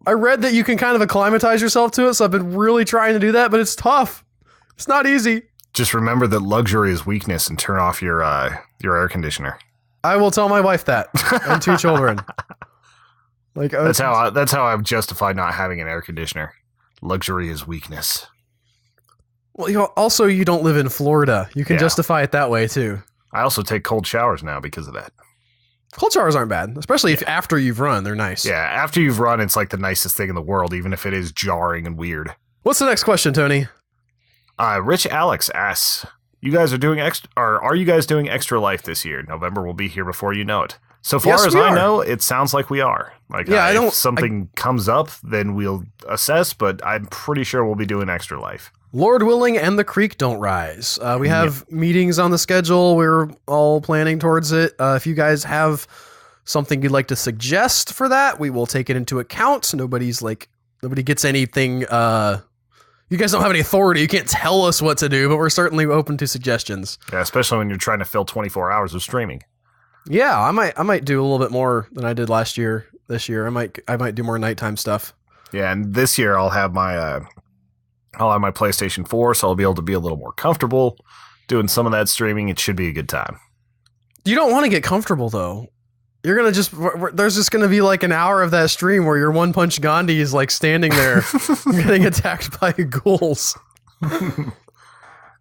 I read that you can kind of acclimatize yourself to it. So I've been really trying to do that, but it's tough. It's not easy. Just remember that luxury is weakness and turn off your air conditioner. I will tell my wife that and 2 children. Like that's how I've justified not having an air conditioner. Luxury is weakness. Well, you don't live in Florida. You can justify it that way too. I also take cold showers now because of that. Cold showers aren't bad, especially if after you've run, they're nice. Yeah, after you've run, it's like the nicest thing in the world, even if it is jarring and weird. What's the next question, Tony? Rich Alex asks, are you guys doing Extra Life this year? November will be here before you know it. So far as I know, it sounds like we are. Like, if something comes up, then we'll assess, but I'm pretty sure we'll be doing Extra Life. Lord willing and the creek don't rise. We have meetings on the schedule. We're all planning towards it. If you guys have something you'd like to suggest for that, we will take it into account. Nobody gets anything. You guys don't have any authority. You can't tell us what to do, but we're certainly open to suggestions. Yeah, especially when you're trying to fill 24 hours of streaming. Yeah, I might do a little bit more than I did last year. This year, I might do more nighttime stuff. Yeah, and this year I'll have my PlayStation 4, so I'll be able to be a little more comfortable doing some of that streaming. It should be a good time. You don't want to get comfortable though. You're gonna there's just gonna be like an hour of that stream where your One Punch Gandhi is like standing there getting attacked by ghouls.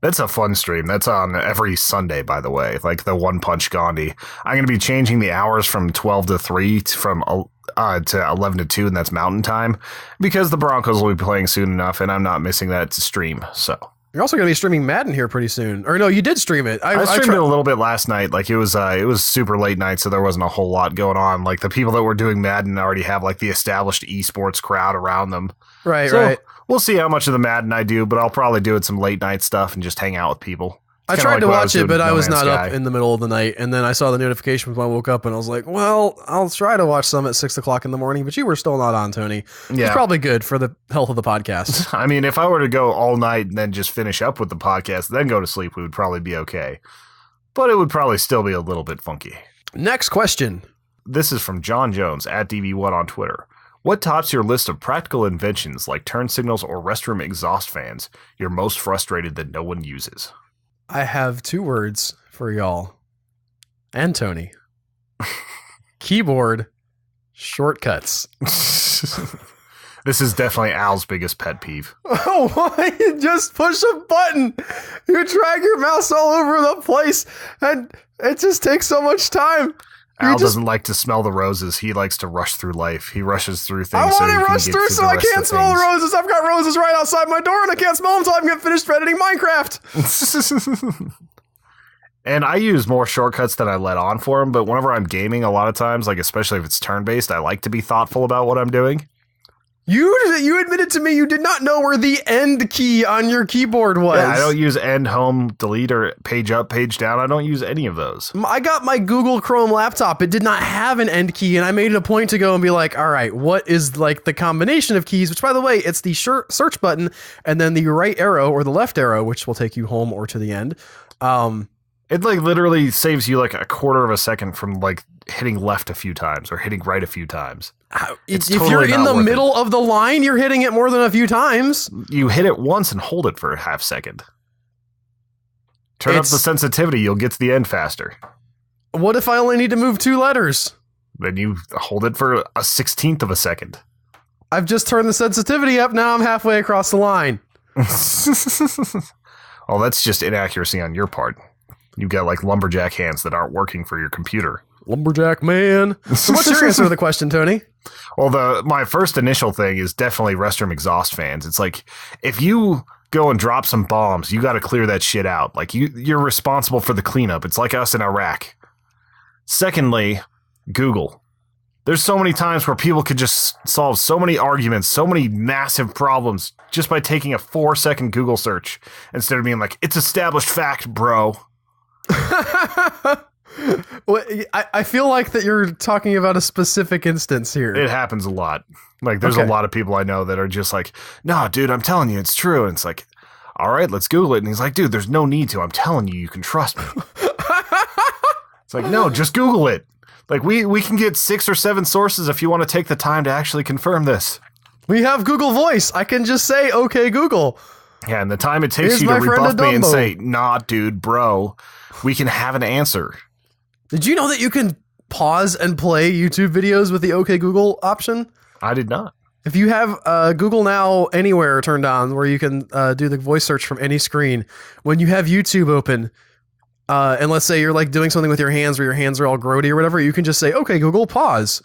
That's a fun stream. That's on every Sunday, by the way, like the One Punch Gandhi. I'm going to be changing the hours from 12 to 3 to 11 to 2, and that's Mountain Time, because the Broncos will be playing soon enough, and I'm not missing that to stream. So you're also going to be streaming Madden here pretty soon. Or no, you did stream it. I streamed it a little bit last night. Like it was super late night, so there wasn't a whole lot going on. Like the people that were doing Madden already have like the established esports crowd around them. Right. We'll see how much of the Madden I do, but I'll probably do it some late night stuff and just hang out with people. I tried to watch it, but I was not up in the middle of the night. And then I saw the notification when I woke up and I was like, well, I'll try to watch some at 6 o'clock in the morning, but you were still not on, Tony. Yeah. It's probably good for the health of the podcast. I mean, if I were to go all night and then just finish up with the podcast, then go to sleep, we would probably be okay. But it would probably still be a little bit funky. Next question. This is from John Jones at DB1 on Twitter. What tops your list of practical inventions like turn signals or restroom exhaust fans you're most frustrated that no one uses? I have 2 words for y'all and Tony. Keyboard shortcuts. This is definitely Al's biggest pet peeve. Oh, why? You just push a button. You drag your mouse all over the place, and it just takes so much time. Al doesn't like to smell the roses. He likes to rush through life. He rushes through things. I want to rush through so I can't smell the roses. I've got roses right outside my door, and I can't smell them until I get finished editing Minecraft. And I use more shortcuts than I let on for them, but whenever I'm gaming, a lot of times, like especially if it's turn-based, I like to be thoughtful about what I'm doing. You admitted to me you did not know where the end key on your keyboard was. Yeah, I don't use end, home, delete, or page up, page down. I don't use any of those. I got my Google Chrome laptop. It did not have an end key, and I made it a point to go and be like, all right, what is like the combination of keys? Which, by the way, it's the search button and then the right arrow or the left arrow, which will take you home or to the end. It like literally saves you like a quarter of a second from like hitting left a few times or hitting right a few times. If you're in the middle of the line, you're hitting it more than a few times. You hit it once and hold it for a half second. Turn up the sensitivity, you'll get to the end faster. What if I only need to move 2 letters? Then you hold it for a 16th of a second. I've just turned the sensitivity up, now I'm halfway across the line. Well, that's just inaccuracy on your part. You've got like lumberjack hands that aren't working for your computer. Lumberjack man. So what's your answer to the question, Tony? Well, my first initial thing is definitely restroom exhaust fans. It's like, if you go and drop some bombs, you got to clear that shit out. Like, you're responsible for the cleanup. It's like us in Iraq. Secondly, Google. There's so many times where people could just solve so many arguments, so many massive problems just by taking a 4-second Google search instead of being like, it's established fact, bro. Well, I feel like that you're talking about a specific instance here. It happens a lot. Like, there's a lot of people I know that are just like, no, dude, I'm telling you, it's true. And it's like, all right, let's Google it. And he's like, dude, there's no need to. I'm telling you, you can trust me. It's like, no, just Google it. Like, we can get 6 or 7 sources if you want to take the time to actually confirm this. We have Google Voice. I can just say, okay, Google. Yeah, and the time it takes you to rebuff me and say, nah, dude, bro, we can have an answer. Did you know that you can pause and play YouTube videos with the OK Google option? I did not. If you have Google Now Anywhere turned on, where you can do the voice search from any screen, when you have YouTube open, and let's say you're like doing something with your hands where your hands are all grody or whatever, you can just say, OK Google, pause,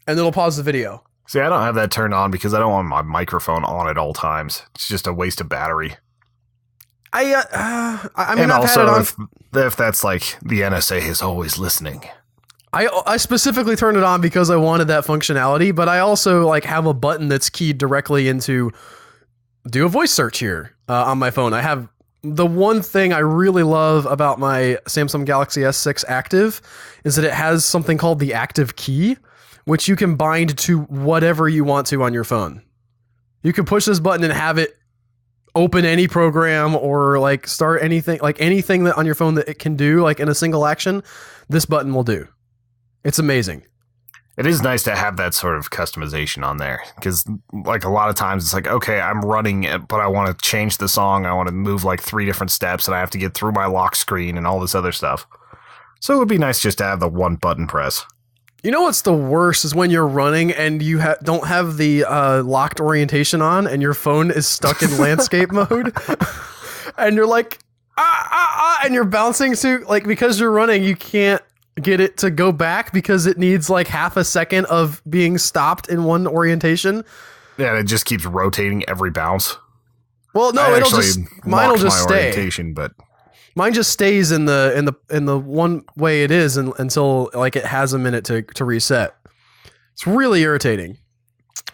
and it'll pause the video. See, I don't have that turned on because I don't want my microphone on at all times. It's just a waste of battery. I mean, and I've also, had it on. If that's like the NSA is always listening. I specifically turned it on because I wanted that functionality, but I also like have a button that's keyed directly into do a voice search here on my phone. I have the one thing I really love about my Samsung Galaxy S6 Active is that it has something called the active key, which you can bind to whatever you want to on your phone. You can push this button and have it open any program or like start anything, like anything that on your phone that it can do, like in a single action, this button will do. It's amazing. It is nice to have that sort of customization on there because like a lot of times it's like, okay, I'm running it, but I want to change the song. I want to move like 3 different steps and I have to get through my lock screen and all this other stuff. So it would be nice just to have the one button press. You know what's the worst is when you're running and you don't have the locked orientation on and your phone is stuck in landscape mode and you're like, and you're bouncing to like, because you're running, you can't get it to go back because it needs like half a second of being stopped in one orientation. Yeah, it just keeps rotating every bounce. Well, no, mine will just stay. Orientation, but mine just stays in the one way it is until like it has a minute to reset. It's really irritating.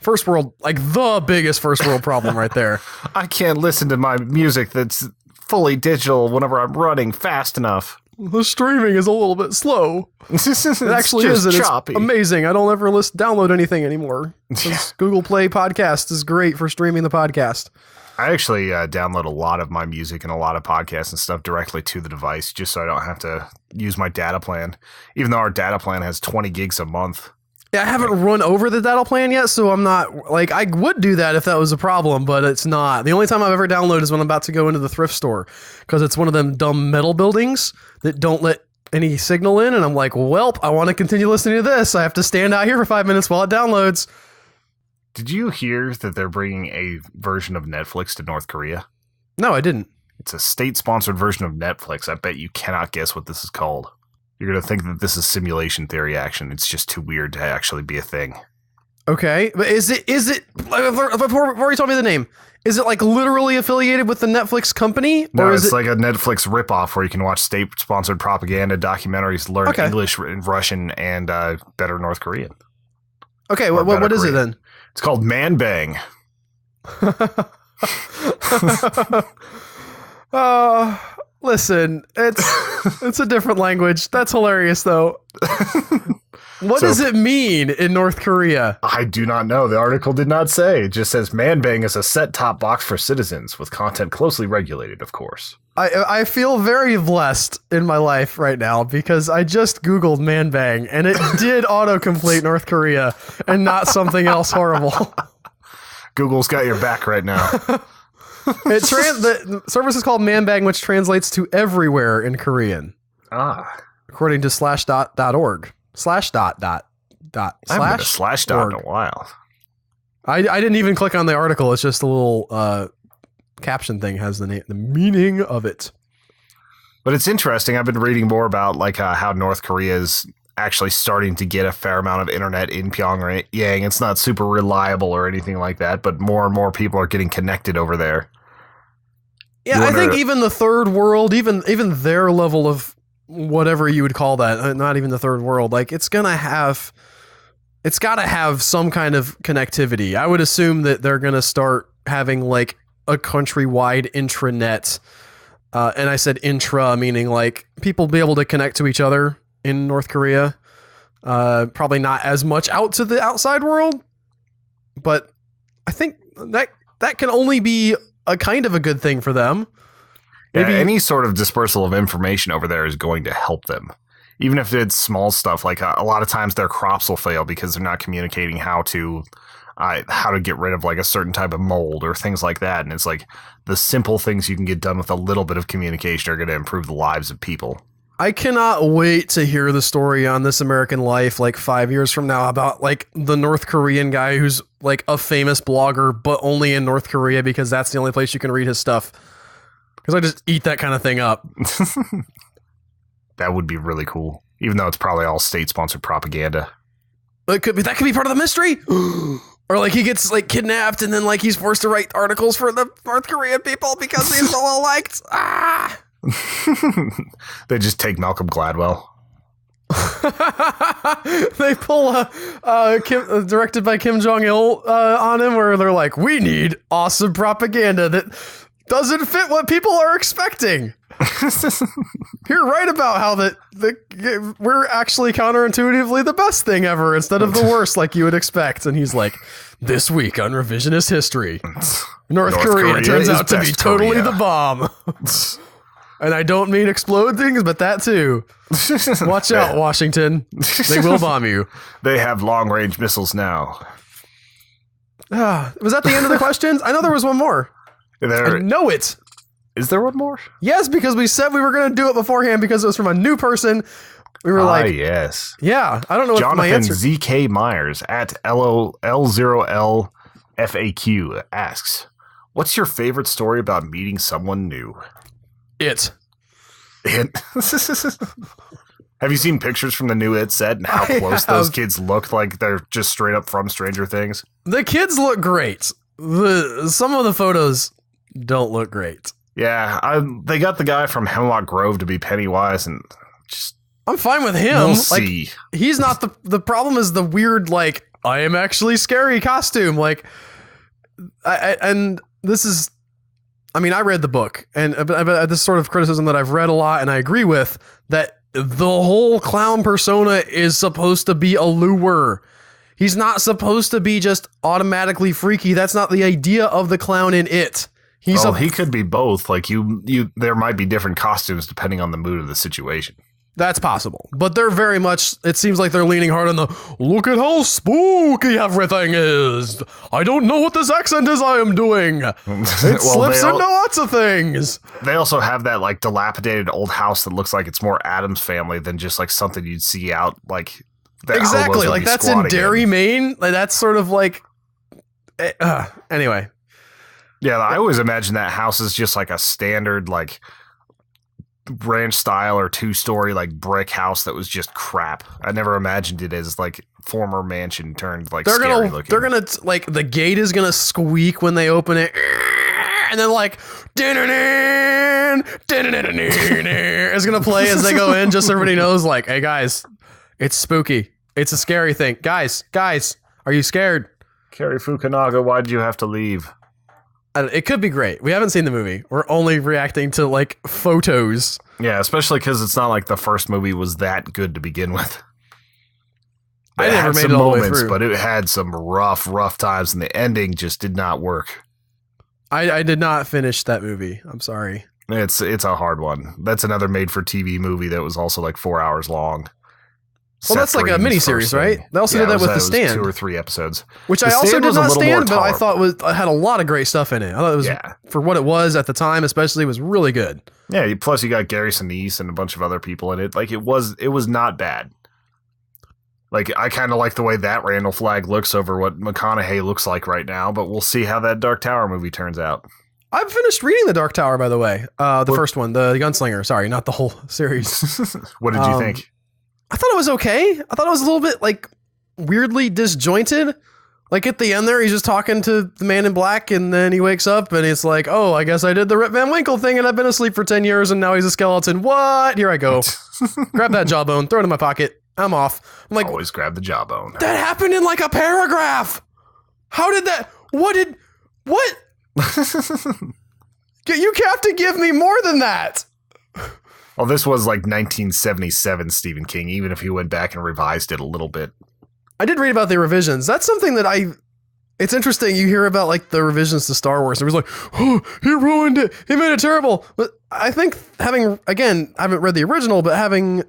First world, like the biggest first world problem right there. I can't listen to my music that's fully digital whenever I'm running fast enough. The streaming is a little bit slow. It actually is. It's amazing. I don't ever download anything anymore. Google Play Podcast is great for streaming the podcast. I actually download a lot of my music and a lot of podcasts and stuff directly to the device just so I don't have to use my data plan, even though our data plan has 20 gigs a month. Yeah, I haven't run over the data plan yet, so I'm not, like, I would do that if that was a problem, but it's not. The only time I've ever downloaded is when I'm about to go into the thrift store, because it's one of them dumb metal buildings that don't let any signal in, and I'm like, welp, I want to continue listening to this. I have to stand out here for 5 minutes while it downloads. Did you hear that they're bringing a version of Netflix to North Korea? No, I didn't. It's a state-sponsored version of Netflix. I bet you cannot guess what this is called. You're going to think that this is simulation theory action. It's just too weird to actually be a thing. Okay, but is it before you told me the name, is it like literally affiliated with the Netflix company? No, or it's is like a Netflix ripoff where you can watch state-sponsored propaganda documentaries, learn English and Russian, and better North Korean. Okay, what is it then? It's called Man Bang. Listen, it's a different language. That's hilarious, though. What does it mean in North Korea? I do not know. The article did not say. It just says Man Bang is a set-top box for citizens with content closely regulated, of course. I feel very blessed in my life right now because I just Googled Man Bang and it did autocomplete North Korea and not something else horrible. Google's got your back right now. The service is called Man Bang, which translates to everywhere in Korean. According to /.org. /.dot. I haven't been to /dot in a while. I didn't even click on the article. It's just a little caption thing has the meaning of it. But it's interesting. I've been reading more about like how North Korea is actually starting to get a fair amount of internet in Pyongyang. It's not super reliable or anything like that, but more and more people are getting connected over there. Yeah, I think even the third world, even their level of whatever you would call that, not even the third world, like it's got to have some kind of connectivity. I would assume that they're going to start having like a countrywide intranet. And I said intra, meaning like people be able to connect to each other in North Korea. Probably not as much out to the outside world, but I think that can only be a kind of a good thing for them. Maybe any sort of dispersal of information over there is going to help them. Even if it's small stuff, like a lot of times their crops will fail because they're not communicating how to get rid of like a certain type of mold or things like that. And it's like the simple things you can get done with a little bit of communication are going to improve the lives of people. I cannot wait to hear the story on This American Life like 5 years from now about like the North Korean guy who's like a famous blogger, but only in North Korea because that's the only place you can read his stuff. Because I just eat that kind of thing up. That would be really cool, even though it's probably all state-sponsored propaganda. That could be part of the mystery. Or like he gets like kidnapped and then like he's forced to write articles for the North Korean people because he's so well liked. They just take Malcolm Gladwell. They pull directed by Kim Jong-il on him, where they're like, we need awesome propaganda that doesn't fit what people are expecting. You're right about how we're actually counterintuitively the best thing ever instead of the worst like you would expect. And he's like, this week on Revisionist History, North Korea turns out to be totally the bomb. And I don't mean explode things, but that too. Watch out, Washington. They will bomb you. They have long-range missiles now. Was that the end of the questions? I know there was one more. I know it. Is there one more? Yes, because we said we were going to do it beforehand because it was from a new person. We were like, yes. Yeah, I don't know what my answer. Jonathan ZK Myers at L0LFAQ asks, what's your favorite story about meeting someone new? It. Have you seen pictures from the new It set and how close those kids look like they're just straight up from Stranger Things? The kids look great. Some of the photos don't look great. Yeah, they got the guy from Hemlock Grove to be Pennywise, and just I'm fine with him. We'll like, see. He's not the problem is the weird like I am actually scary costume. Like, and this is. I mean, I read the book, and but this sort of criticism that I've read a lot, and I agree with, that the whole clown persona is supposed to be a lure. He's not supposed to be just automatically freaky. That's not the idea of the clown in It. He could be both. Like there might be different costumes depending on the mood of the situation. That's possible, but they're very much, it seems like they're leaning hard on the, look at how spooky everything is. I don't know what this accent is I am doing. It slips into lots of things. They also have that like dilapidated old house that looks like it's more Addams Family than just like something you'd see out like. Exactly, like that's in Derry, Maine. Like that's sort of like Anyway. Yeah, I always imagine that house is just like a standard like ranch style or 2-story like brick house that was just crap. I never imagined it as like former mansion turned like scary looking. They're gonna like the gate is gonna squeak when they open it, and then like it's gonna play as they go in, just so everybody knows like, hey guys, it's spooky, it's a scary thing. Guys, are you scared? Cary Fukunaga, why'd you have to leave? It could be great. We haven't seen the movie. We're only reacting to like photos. Yeah, especially because it's not like the first movie was that good to begin with. I never made it all the way through, but it had some rough times, and the ending just did not work. I did not finish that movie. I'm sorry. It's a hard one. That's another made-for-TV movie that was also like 4 hours long. Well, that's like a miniseries, right? They also did that with The Stand. 2 or 3 episodes. Which I also did not stand, but I thought had a lot of great stuff in it. I thought it was, for what it was at the time, especially, was really good. Yeah, plus you got Gary Sinise and a bunch of other people in it. Like, it was not bad. Like, I kind of like the way that Randall Flagg looks over what McConaughey looks like right now, but we'll see how that Dark Tower movie turns out. I've finished reading The Dark Tower, by the way. The first one, the Gunslinger. Sorry, not the whole series. What did you think? I thought it was okay. I thought it was a little bit like weirdly disjointed. Like at the end there, he's just talking to the man in black, and then he wakes up and it's like, oh, I guess I did the Rip Van Winkle thing and I've been asleep for 10 years and now he's a skeleton. What? Here I go. Grab that jawbone, throw it in my pocket. I'm off. I'm like, always grab the jawbone. That happened in like a paragraph. How did that? What? You have to give me more than that. Well, this was like 1977 Stephen King, even if he went back and revised it a little bit. I did read about the revisions. That's something that it's interesting. You hear about like the revisions to Star Wars. It was like, oh, he ruined it. He made it terrible. But I think I haven't read the original, but having,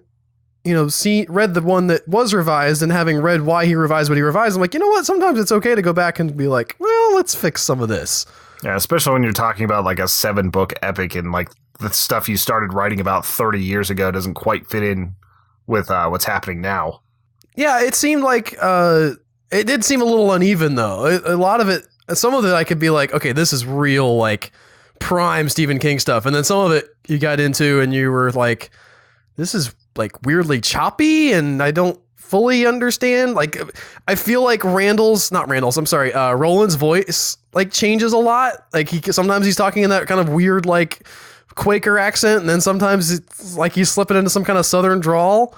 read the one that was revised and having read why he revised what he revised, I'm like, you know what? Sometimes it's okay to go back and be like, well, let's fix some of this. Yeah, especially when you're talking about like a 7-book epic and like the stuff you started writing about 30 years ago doesn't quite fit in with what's happening now. Yeah, it seemed like it did seem a little uneven though. A lot of it, some of it I could be like, okay, this is real like prime Stephen King stuff. And then some of it you got into and you were like, this is like weirdly choppy and I don't fully understand. Like, I feel like Roland's voice like changes a lot. Like sometimes he's talking in that kind of weird like Quaker accent, and then sometimes it's like he's slipping into some kind of Southern drawl.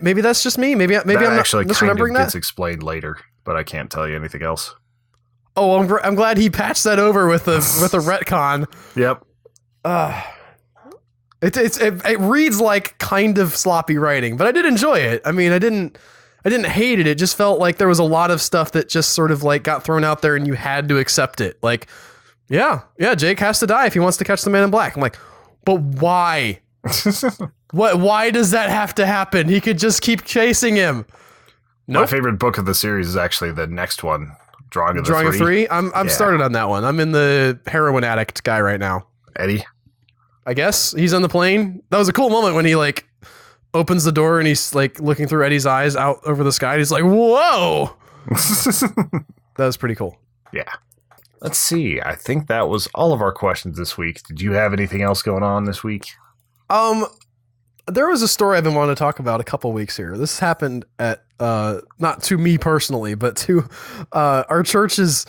Maybe that's just me. Maybe I'm not actually misremembering that. Gets explained later, but I can't tell you anything else. Oh, I'm glad he patched that over with a retcon. Yep. It reads like kind of sloppy writing, but I did enjoy it. I mean, I didn't hate it. It just felt like there was a lot of stuff that just sort of like got thrown out there and you had to accept it. Like, yeah, Jake has to die if he wants to catch the man in black. I'm like, but why? Why does that have to happen? He could just keep chasing him. Nope. My favorite book of the series is actually the next one, Drawing of Three. I'm started on that one. I'm in the heroin addict guy right now. Eddie? I guess he's on the plane. That was a cool moment when he like opens the door and he's like looking through Eddie's eyes out over the sky. And he's like, whoa. That was pretty cool. Yeah. Let's see. I think that was all of our questions this week. Did you have anything else going on this week? There was a story I've been wanting to talk about a couple weeks here. This happened at, not to me personally, but to, our church is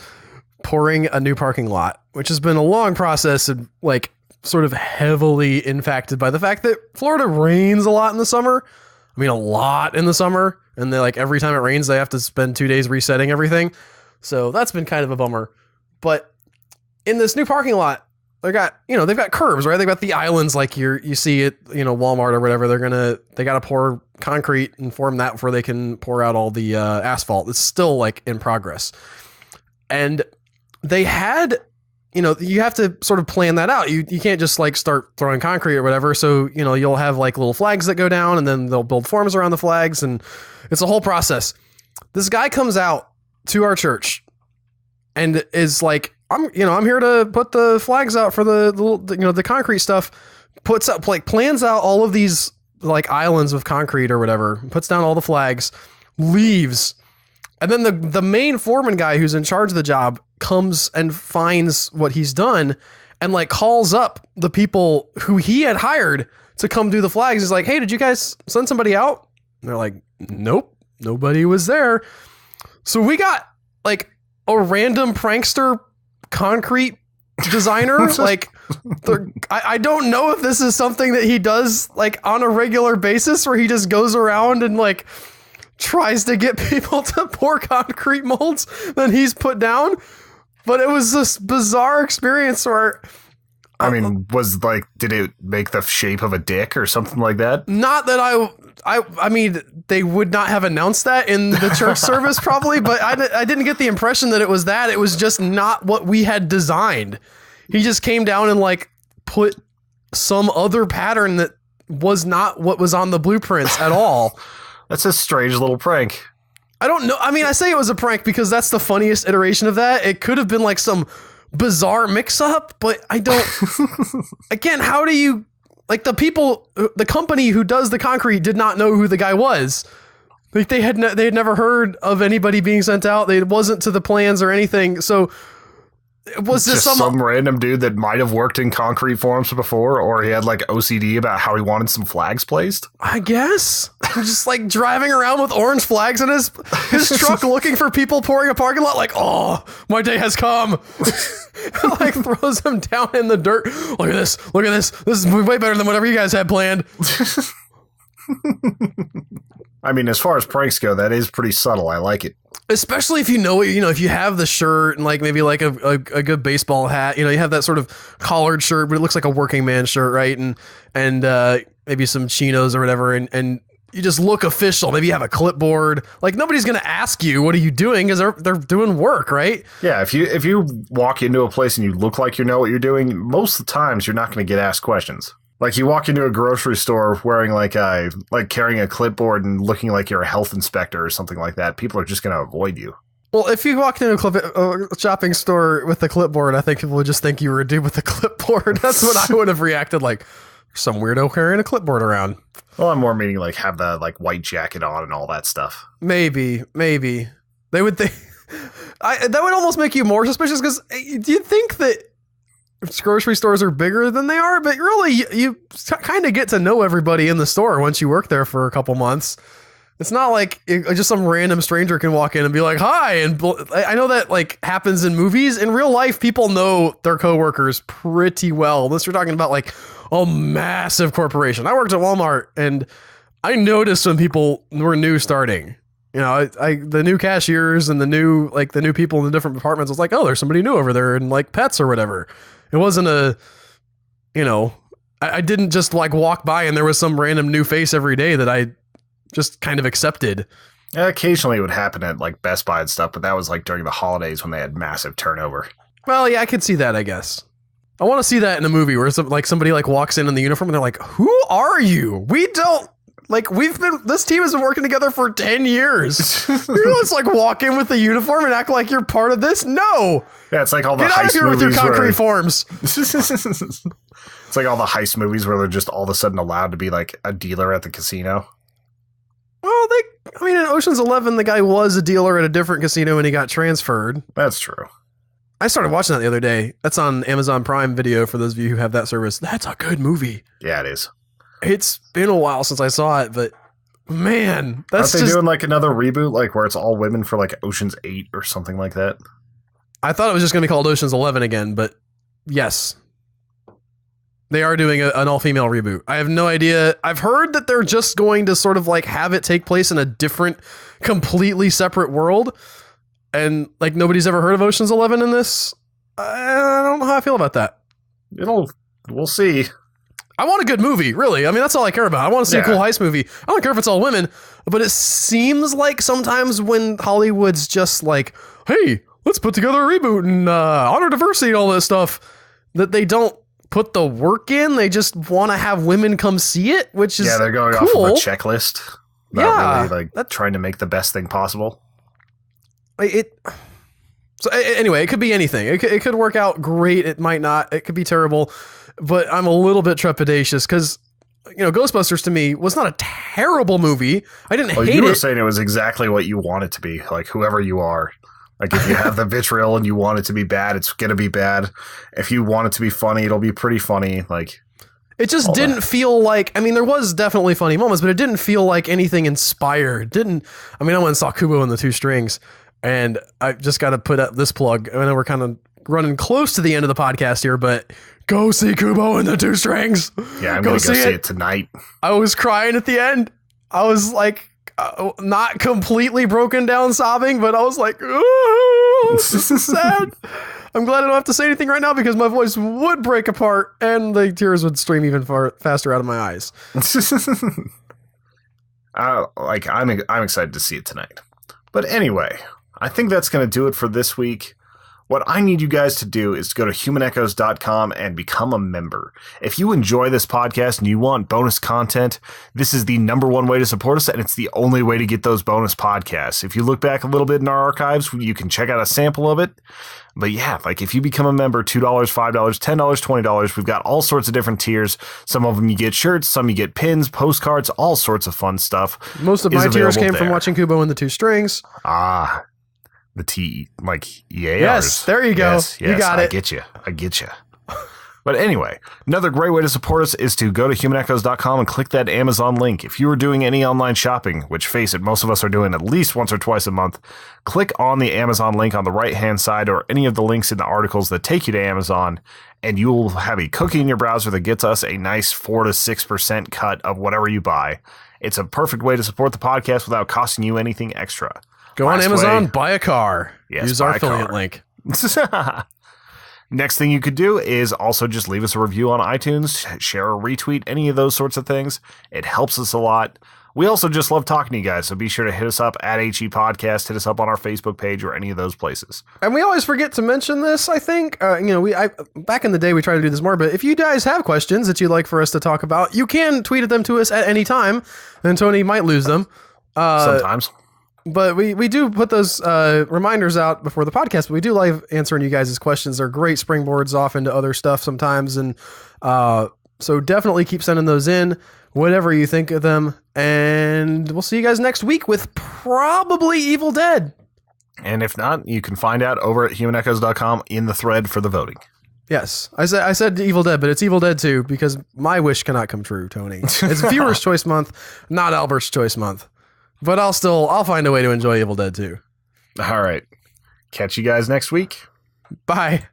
pouring a new parking lot, which has been a long process and like sort of heavily impacted by the fact that Florida rains a lot in the summer. I mean, a lot in the summer. And they like every time it rains, they have to spend 2 days resetting everything. So that's been kind of a bummer. But in this new parking lot, they've got curbs, right? They've got the islands like you see at, Walmart or whatever. They got to pour concrete and form that before they can pour out all the asphalt. It's still like in progress. And they had, you have to sort of plan that out. You can't just like start throwing concrete or whatever. So, you'll have like little flags that go down and then they'll build forms around the flags. And it's a whole process. This guy comes out to our church and is like, I'm here to put the flags out for the concrete stuff, plans out all of these like islands of concrete or whatever, puts down all the flags, leaves. And then the main foreman guy who's in charge of the job comes and finds what he's done and like calls up the people who he had hired to come do the flags. He's like, hey, did you guys send somebody out? And they're like, nope, nobody was there. So we got like a random prankster concrete designer. Like, I don't know if this is something that he does like on a regular basis where he just goes around and like tries to get people to pour concrete molds that he's put down. But it was this bizarre experience where, I mean, did it make the shape of a dick or something like that? Not that I mean, they would not have announced that in the church service probably, but I didn't get the impression that it was that. It was just not what we had designed. He just came down and like put some other pattern that was not what was on the blueprints at all. That's a strange little prank. I don't know. I mean, I say it was a prank because that's the funniest iteration of that. It could have been like some bizarre mix-up, but I don't. Again, how do you like the company who does the concrete did not know who the guy was. Like they had never heard of anybody being sent out. It wasn't to the plans or anything. So was this just some random dude that might have worked in concrete forms before, or he had like OCD about how he wanted some flags placed? I guess. Just like driving around with orange flags in his truck looking for people pouring a parking lot like, oh, my day has come. Like throws them down in the dirt. Look at this. This is way better than whatever you guys had planned. I mean, as far as pranks go, that is pretty subtle. I like it. Especially if you know it, if you have the shirt and like maybe like a good baseball hat, you have that sort of collared shirt, but it looks like a working man shirt, right? And maybe some chinos or whatever, and you just look official. Maybe you have a clipboard. Like nobody's gonna ask you what are you doing because they're doing work, right? Yeah, if you walk into a place and you look like you know what you're doing, most of the times you're not going to get asked questions. Like you walk into a grocery store wearing like carrying a clipboard and looking like you're a health inspector or something like that, people are just going to avoid you. Well, if you walked into a shopping store with a clipboard, I think people would just think you were a dude with a clipboard. That's what I would have reacted like. Some weirdo carrying a clipboard around. Well, I'm more meaning like have the like white jacket on and all that stuff. Maybe they would think that would almost make you more suspicious because do you think that grocery stores are bigger than they are? But really, you kind of get to know everybody in the store once you work there for a couple months. It's not like just some random stranger can walk in and be like, hi. And I know that like happens in movies. In real life, people know their coworkers pretty well. Unless you're talking about like a massive corporation. I worked at Walmart and I noticed when people were new starting, the new cashiers and the new people in the different departments. I was like, oh, there's somebody new over there and like pets or whatever. It wasn't I didn't just like walk by and there was some random new face every day that I just kind of accepted. Occasionally it would happen at like Best Buy and stuff, but that was like during the holidays when they had massive turnover. Well, yeah, I could see that, I guess. I want to see that in a movie where somebody like walks in the uniform and they're like, who are you? We don't like, this team has been working together for 10 years. You don't just like walk in with the uniform and act like you're part of this. No. Yeah. It's like all the Get out of here with your concrete forms. It's like all the heist movies where they're just all of a sudden allowed to be like a dealer at the casino. Well, in Ocean's 11, the guy was a dealer at a different casino and he got transferred. That's true. I started watching that the other day. That's on Amazon Prime Video for those of you who have that service. That's a good movie. Yeah, it is. It's been a while since I saw it, but man, that's Aren't they doing like another reboot, like where it's all women for like Ocean's 8 or something like that? I thought it was just going to be called Ocean's 11 again, but yes. They are doing an all-female reboot. I have no idea. I've heard that they're just going to sort of like have it take place in a different, completely separate world. And like nobody's ever heard of Ocean's 11 in this. I don't know how I feel about that. We'll see. I want a good movie, really. I mean, that's all I care about. I want to see a cool heist movie. I don't care if it's all women, but it seems like sometimes when Hollywood's just like, hey, let's put together a reboot and honor diversity and all this stuff, that they don't put the work in. They just want to have women come see it, which is they're going cool. off of a checklist. Not really like trying to make the best thing possible. So anyway, it could be anything. It could work out great. It might not. It could be terrible. But I'm a little bit trepidatious because Ghostbusters to me was not a terrible movie. I didn't hate it. You were saying it was exactly what you want it to be, like whoever you are. Like if you have the vitriol and you want it to be bad, it's going to be bad. If you want it to be funny, it'll be pretty funny. Like it just didn't feel like, I mean, there was definitely funny moments, but it didn't feel like anything inspired. I went and saw Kubo and the Two Strings, and I just got to put up this plug. I know we're kind of running close to the end of the podcast here, but go see Kubo and the Two Strings. Yeah, I'm going to go see it tonight. I was crying at the end. I was like, not completely broken down sobbing, but I was like, oh, this is sad. I'm glad I don't have to say anything right now because my voice would break apart and the tears would stream even faster out of my eyes. I'm excited to see it tonight. But anyway, I think that's going to do it for this week. What I need you guys to do is to go to humanechoes.com and become a member. If you enjoy this podcast and you want bonus content, this is the $1 way to support us, and it's the only way to get those bonus podcasts. If you look back a little bit in our archives, you can check out a sample of it. But yeah, like if you become a member, $2, $5, $10, $20, we've got all sorts of different tiers. Some of them you get shirts, some you get pins, postcards, all sorts of fun stuff. Most of my tiers came from watching Kubo and the Two Strings. The T, like EARs. Yes, there you go. Yes, you got it. I get you. But anyway, another great way to support us is to go to humanechoes.com and click that Amazon link. If you are doing any online shopping, which face it, most of us are doing at least once or twice a month, click on the Amazon link on the right-hand side or any of the links in the articles that take you to Amazon, and you'll have a cookie in your browser that gets us a nice 4 to 6% cut of whatever you buy. It's a perfect way to support the podcast without costing you anything extra. Go on Amazon, buy a car. Yes, use our affiliate link. Next thing you could do is also just leave us a review on iTunes, share or retweet, any of those sorts of things. It helps us a lot. We also just love talking to you guys, so be sure to hit us up at HE Podcast, hit us up on our Facebook page or any of those places. And we always forget to mention this, I think. Back in the day, we tried to do this more, but if you guys have questions that you'd like for us to talk about, you can tweet them to us at any time, and Tony might lose them. Sometimes. But we do put those reminders out before the podcast, but we do like answering you guys' questions. They're great springboards off into other stuff sometimes. And so definitely keep sending those in, whatever you think of them. And we'll see you guys next week with probably Evil Dead. And if not, you can find out over at humanechoes.com in the thread for the voting. Yes. I said Evil Dead, but it's Evil Dead 2 because my wish cannot come true, Tony. It's Viewer's Choice Month, not Albert's Choice Month. But I'll find a way to enjoy Evil Dead 2. All right. Catch you guys next week. Bye.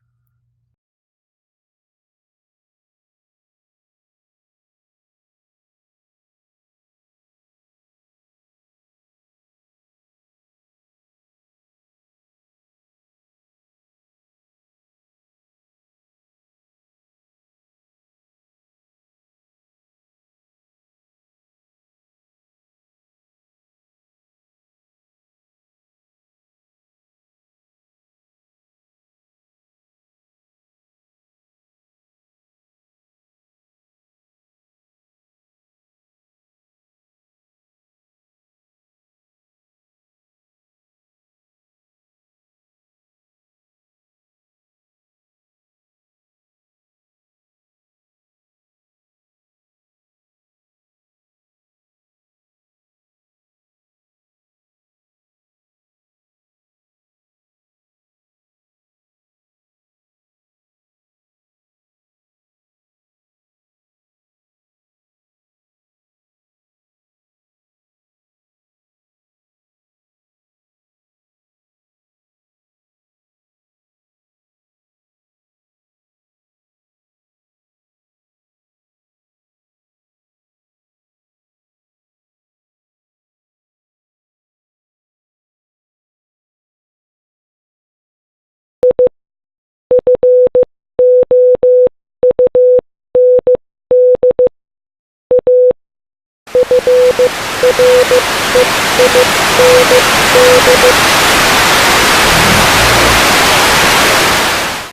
Thank you.